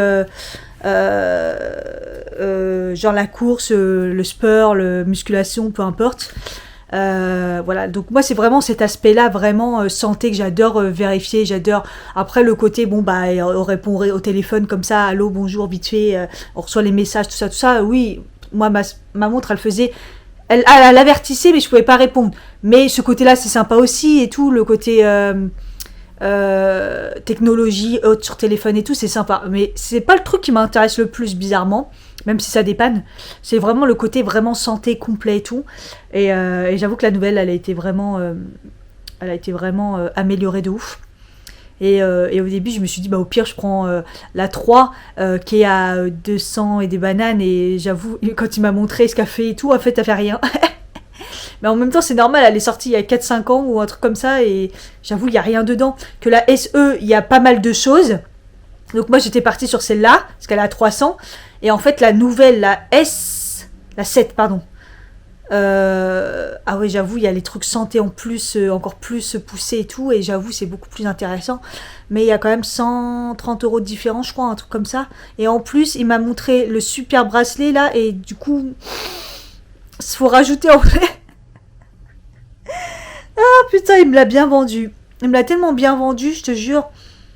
genre la course, le sport, la musculation, peu importe. Voilà, donc moi c'est vraiment cet aspect-là, vraiment santé que j'adore vérifier, j'adore. Après le côté, bon bah on répond au téléphone comme ça, allô, bonjour, vite fait, on reçoit les messages, tout ça, oui, moi ma montre elle faisait... Elle avertissait, mais je pouvais pas répondre. Mais ce côté-là, c'est sympa aussi, et tout, le côté technologie, haute sur téléphone et tout, c'est sympa. Mais c'est pas le truc qui m'intéresse le plus, bizarrement, même si ça dépanne. C'est vraiment le côté vraiment santé complet et tout. Et j'avoue que la nouvelle, elle a été vraiment améliorée de ouf. Et au début, je me suis dit, bah, au pire, je prends la 3 qui est à 200 et des bananes. Et j'avoue, quand il m'a montré ce qu'elle fait et tout, en fait, elle fait rien. Mais en même temps, c'est normal, elle est sortie il y a 4-5 ans ou un truc comme ça. Et j'avoue, il n'y a rien dedans. Que la SE, il y a pas mal de choses. Donc moi j'étais partie sur celle-là, parce qu'elle est à 300. Et en fait la nouvelle, la 7 pardon. Ah ouais j'avoue il y a les trucs santé en plus, encore plus poussés et tout. Et j'avoue c'est beaucoup plus intéressant. Mais il y a quand même 130 € de différence je crois, un truc comme ça. Et en plus il m'a montré le super bracelet là. Et du coup, il faut rajouter en fait. Ah putain il me l'a bien vendu. Il me l'a tellement bien vendu je te jure.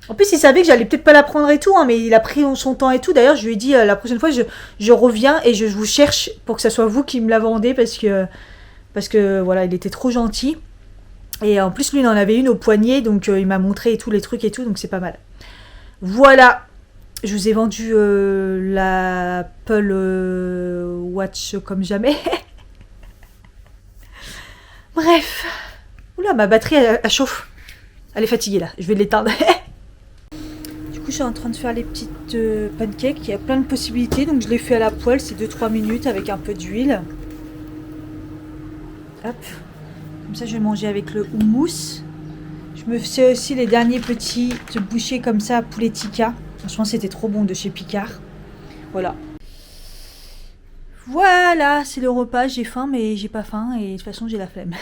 En plus, il savait que j'allais peut-être pas la prendre et tout, hein, mais il a pris son temps et tout. D'ailleurs, je lui ai dit la prochaine fois, je reviens et je vous cherche pour que ça soit vous qui me la vendez parce que voilà, il était trop gentil. Et en plus, lui, il en avait une au poignet, donc il m'a montré tous les trucs et tout, donc c'est pas mal. Voilà, je vous ai vendu l'Apple Watch comme jamais. Bref. Oula, ma batterie, elle chauffe. Elle est fatiguée là, je vais l'éteindre. Je suis en train de faire les petites pancakes. Il y a plein de possibilités. Donc je les fais à la poêle. C'est 2-3 minutes avec un peu d'huile. Hop. Comme ça, je vais manger avec le houmous. Je me fais aussi les derniers petits bouchées comme ça à poulet tikka. Franchement, c'était trop bon de chez Picard. Voilà. Voilà, c'est le repas. J'ai faim, mais j'ai pas faim. Et de toute façon, j'ai la flemme.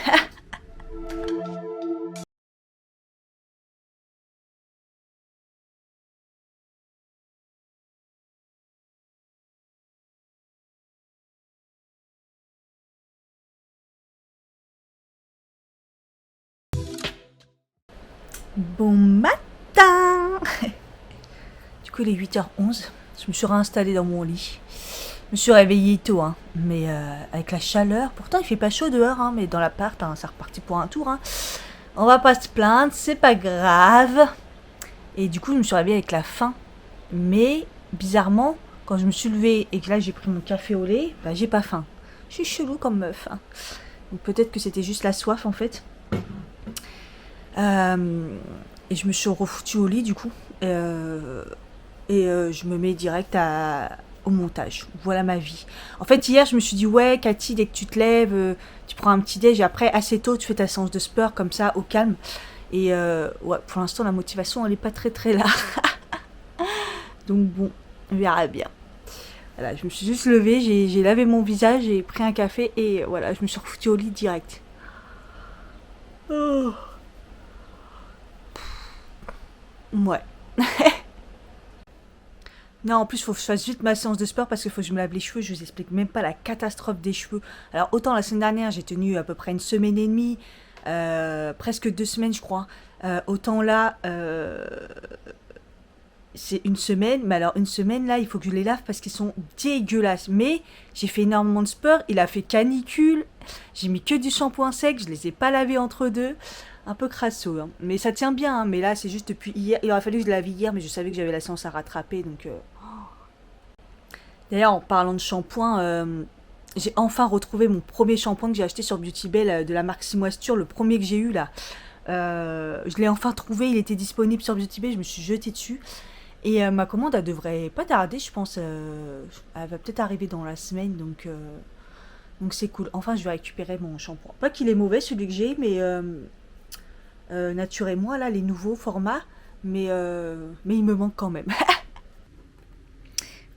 Bon matin. Du coup il est 8h11. Je me suis réinstallée dans mon lit. Je me suis réveillée tôt, hein. Mais avec la chaleur. Pourtant il fait pas chaud dehors, hein, mais dans l'appart, hein, ça repartit pour un tour. Hein. On va pas se plaindre, c'est pas grave. Et du coup je me suis réveillée avec la faim. Mais bizarrement, quand je me suis levée et que là j'ai pris mon café au lait, bah j'ai pas faim. Je suis chelou comme meuf. Hein. Donc peut-être que c'était juste la soif en fait. Et je me suis refoutue au lit du coup. Je me mets direct au montage. Voilà ma vie. En fait, hier, je me suis dit, ouais, Cathy, dès que tu te lèves, tu prends un petit déj. Et après, assez tôt, tu fais ta séance de sport comme ça, au calme. Et ouais, pour l'instant, la motivation, elle n'est pas très très là. Donc bon, on verra bien. Voilà, je me suis juste levée, j'ai lavé mon visage, j'ai pris un café et voilà, je me suis refoutue au lit direct. Oh. Ouais. Non, en plus, il faut que je fasse vite ma séance de sport parce qu'il faut que je me lave les cheveux. Je vous explique même pas la catastrophe des cheveux. Alors, autant la semaine dernière, j'ai tenu à peu près 1 semaine et demie, presque 2 semaines, je crois. Autant là, c'est 1 semaine. Mais alors, 1 semaine, là, il faut que je les lave parce qu'ils sont dégueulasses. Mais j'ai fait énormément de sport. Il a fait canicule. J'ai mis que du shampoing sec. Je les ai pas lavés entre deux. Un peu crasso, hein. Mais ça tient bien, hein. Mais là c'est juste depuis hier, il aurait fallu que je la lave hier, mais je savais que j'avais la séance à rattraper, donc D'ailleurs en parlant de shampoing, j'ai enfin retrouvé mon premier shampoing que j'ai acheté sur Beauty Bay de la marque Simoisture, le premier que j'ai eu là. Je l'ai enfin trouvé, il était disponible sur Beauty Bay, je me suis jetée dessus. Et ma commande elle devrait pas tarder, je pense, elle va peut-être arriver dans la semaine, donc c'est cool. Enfin je vais récupérer mon shampoing. Pas qu'il est mauvais celui que j'ai, mais Nature et moi là les nouveaux formats, mais il me manque quand même.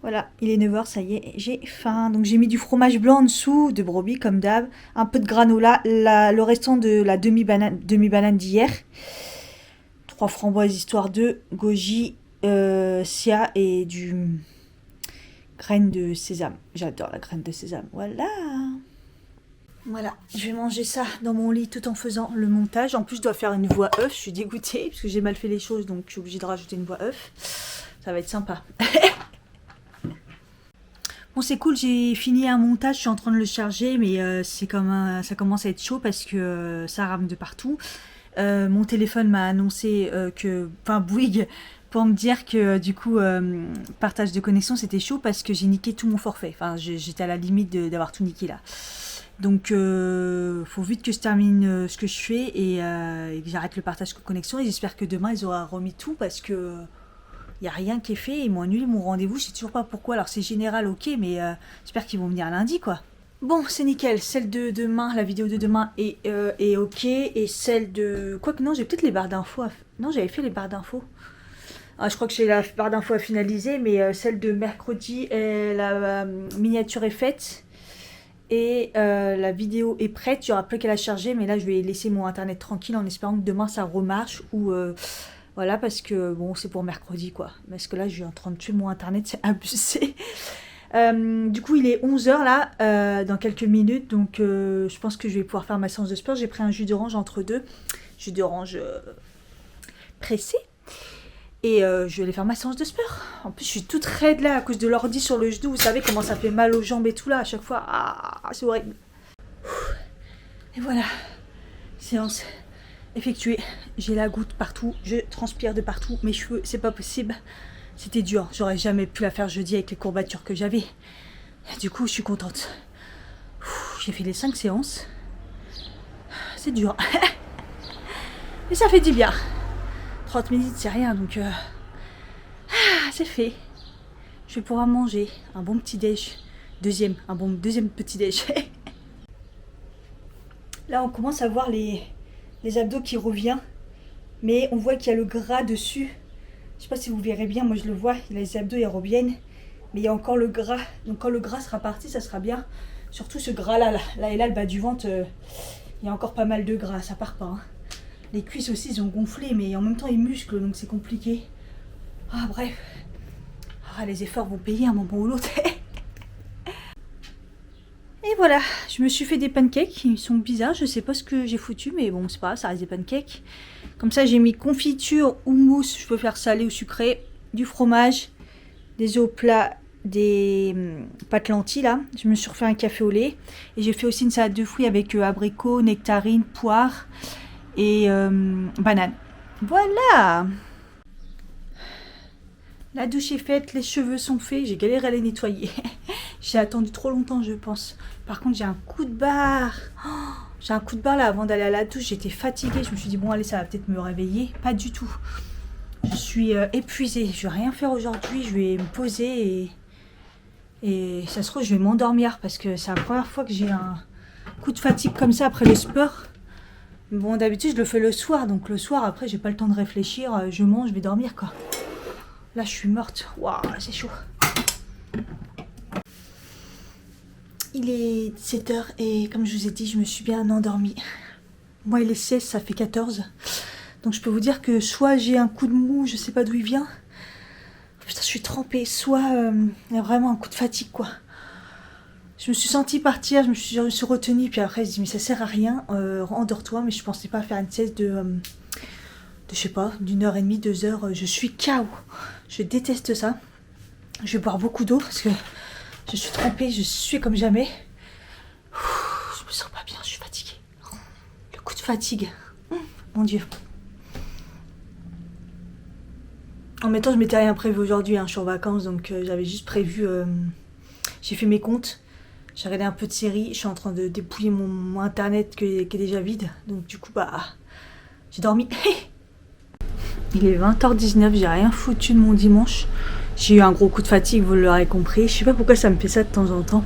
Voilà, il est 9h, ça y est, j'ai faim. Donc j'ai mis du fromage blanc en dessous, de brebis comme d'hab, un peu de granola, le restant de la demi-banane d'hier, 3 framboises histoire de goji, sia et du graine de sésame. J'adore la graine de sésame, voilà. Voilà, je vais manger ça dans mon lit tout en faisant le montage. En plus, je dois faire une voix œuf. Je suis dégoûtée parce que j'ai mal fait les choses, donc je suis obligée de rajouter une voix œuf. Ça va être sympa. Bon, c'est cool, j'ai fini un montage, je suis en train de le charger, mais ça commence à être chaud parce que ça rame de partout. Mon téléphone m'a annoncé Bouygues, pour me dire que du coup, partage de connexion, c'était chaud parce que j'ai niqué tout mon forfait. Enfin, j'étais à la limite d'avoir tout niqué là. Donc, faut vite que je termine ce que je fais et que j'arrête le partage de connexion. Et j'espère que demain, ils auront remis tout parce que il n'y a rien qui est fait. Ils m'ont annulé mon rendez-vous. Je sais toujours pas pourquoi. Alors, c'est général, ok, mais j'espère qu'ils vont venir lundi, quoi. Bon, c'est nickel. Celle de demain, la vidéo de demain est ok. Et celle de... Quoique, non, j'ai peut-être les barres d'infos. Non, j'avais fait les barres d'infos. Ah, je crois que j'ai la barre d'infos à finaliser, mais celle de mercredi, la miniature est faite. Et la vidéo est prête, il n'y aura plus qu'à la charger, mais là je vais laisser mon internet tranquille en espérant que demain ça remarche ou voilà, parce que bon, c'est pour mercredi quoi. Parce que là je suis en train de tuer mon internet, c'est abusé. Du coup il est 11h là, dans quelques minutes, donc je pense que je vais pouvoir faire ma séance de sport. J'ai pris un jus d'orange entre deux, jus d'orange pressé. Et je vais aller faire ma séance de sport. En plus, je suis toute raide là à cause de l'ordi sur le genou. Vous savez comment ça fait mal aux jambes et tout là à chaque fois. Ah, c'est horrible. Et voilà. Séance effectuée. J'ai la goutte partout. Je transpire de partout. Mes cheveux, c'est pas possible. C'était dur. J'aurais jamais pu la faire jeudi avec les courbatures que j'avais. Du coup, je suis contente. J'ai fait les 5 séances. C'est dur. Mais ça fait du bien. 30 minutes, c'est rien, donc c'est fait. Je vais pouvoir manger un bon petit déj. Deuxième petit déj. Là, on commence à voir les abdos qui reviennent. Mais on voit qu'il y a le gras dessus. Je sais pas si vous verrez bien, moi je le vois. Les abdos, ils reviennent. Mais il y a encore le gras. Donc quand le gras sera parti, ça sera bien. Surtout ce gras-là, là et là, le bas du ventre, il y a encore pas mal de gras. Ça part pas, hein. Les cuisses aussi, ils ont gonflé, mais en même temps, ils musclent, donc c'est compliqué. Ah, bref. Ah, les efforts vont payer un moment ou l'autre. Et voilà, je me suis fait des pancakes. Ils sont bizarres, je sais pas ce que j'ai foutu, mais bon, c'est pas grave, ça reste des pancakes. Comme ça, j'ai mis confiture ou mousse, je peux faire salé ou sucré, du fromage, des œufs au plat, des pâtes lentilles là. Je me suis refait un café au lait. Et j'ai fait aussi une salade de fruits avec abricots, nectarines, poires et banane. Voilà. La douche est faite, les cheveux sont faits. J'ai galéré à les nettoyer. J'ai attendu trop longtemps, je pense. Par contre, j'ai un coup de barre. Oh, j'ai un coup de barre là avant d'aller à la douche. J'étais fatiguée. Je me suis dit, bon, allez, ça va peut-être me réveiller. Pas du tout. Je suis épuisée. Je vais rien faire aujourd'hui. Je vais me poser et ça se trouve, je vais m'endormir parce que c'est la première fois que j'ai un coup de fatigue comme ça après le sport. Bon, d'habitude, je le fais le soir. Donc, le soir, après, j'ai pas le temps de réfléchir. Je mange, je vais dormir, quoi. Là, je suis morte. Waouh, c'est chaud. Il est 17h et comme je vous ai dit, je me suis bien endormie. Moi, il est 16, ça fait 14. Donc, je peux vous dire que soit j'ai un coup de mou, je sais pas d'où il vient. Putain, je suis trempée. Soit il y a vraiment un coup de fatigue, quoi. Je me suis sentie partir, je me suis retenue, puis après je me suis dit mais ça sert à rien, endors-toi, mais je pensais pas faire une sieste de je sais pas, d'1h30, 2h, je suis KO. Je déteste ça. Je vais boire beaucoup d'eau parce que je suis trempée, je suis comme jamais. Je me sens pas bien, je suis fatiguée. Le coup de fatigue, mon Dieu. En même temps, je m'étais rien prévu aujourd'hui, hein. Je suis en vacances, donc j'avais juste prévu, j'ai fait mes comptes. J'ai regardé un peu de séries, je suis en train de dépouiller mon internet qui est déjà vide. Donc du coup, bah, j'ai dormi. Il est 20h19, j'ai rien foutu de mon dimanche. J'ai eu un gros coup de fatigue, vous l'aurez compris. Je sais pas pourquoi ça me fait ça de temps en temps.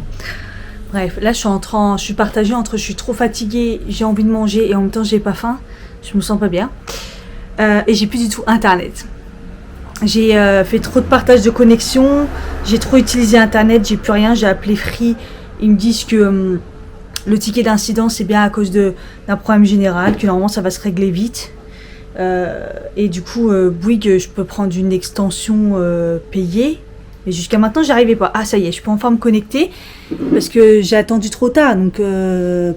Bref, là je suis partagée entre je suis trop fatiguée, j'ai envie de manger et en même temps j'ai pas faim. Je me sens pas bien. Et j'ai plus du tout internet. J'ai fait trop de partage de connexion, j'ai trop utilisé internet, j'ai plus rien, j'ai appelé Free. Ils me disent que le ticket d'incident c'est bien à cause d'un problème général, que normalement ça va se régler vite. Et du coup, Bouygues, je peux prendre une extension payée. Mais jusqu'à maintenant, j'y arrivais pas. Ah, ça y est, je peux enfin me connecter. Parce que j'ai attendu trop tard donc,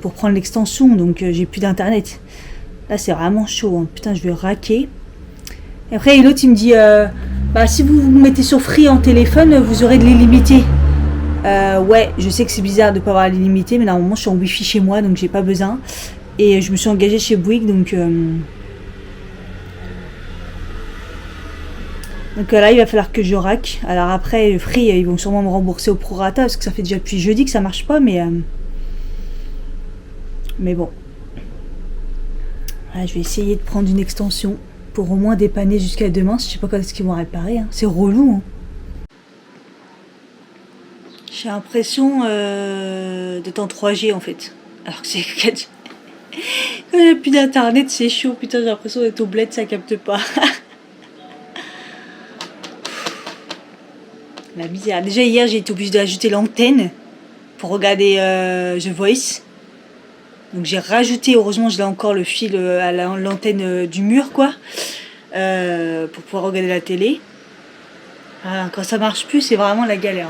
pour prendre l'extension. Donc, j'ai plus d'internet. Là, c'est vraiment chaud, hein. Putain, je vais raquer. Et après, l'autre, il me dit bah, si vous vous mettez sur Free en téléphone, vous aurez de l'illimité. Ouais, je sais que c'est bizarre de ne pas avoir l'illimité, mais normalement je suis en wifi chez moi, donc j'ai pas besoin. Et je me suis engagée chez Bouygues, donc là il va falloir que je rack. Alors après, Free, ils vont sûrement me rembourser au prorata, parce que ça fait déjà depuis jeudi que ça marche pas, mais bon. Voilà, je vais essayer de prendre une extension pour au moins dépanner jusqu'à demain. Je sais pas quand est-ce qu'ils vont réparer, hein. C'est relou, hein. J'ai l'impression d'être en 3G en fait. Alors que c'est 4G. Quand il n'y a plus d'internet, c'est chaud. Putain, j'ai l'impression d'être au bled, ça capte pas. La misère. Déjà hier j'ai été obligée d'ajouter l'antenne pour regarder The Voice. Donc j'ai rajouté, heureusement je l'ai encore le fil à l'antenne du mur quoi. Pour pouvoir regarder la télé. Ah, quand ça marche plus c'est vraiment la galère.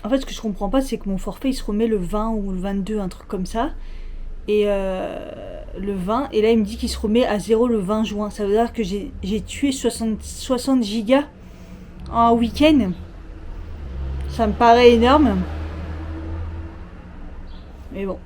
En fait ce que je comprends pas c'est que mon forfait il se remet le 20 ou le 22, un truc comme ça. Et le 20, et là il me dit qu'il se remet à 0 le 20 juin. Ça veut dire que j'ai tué 60 gigas en week-end. Ça me paraît énorme. Mais bon,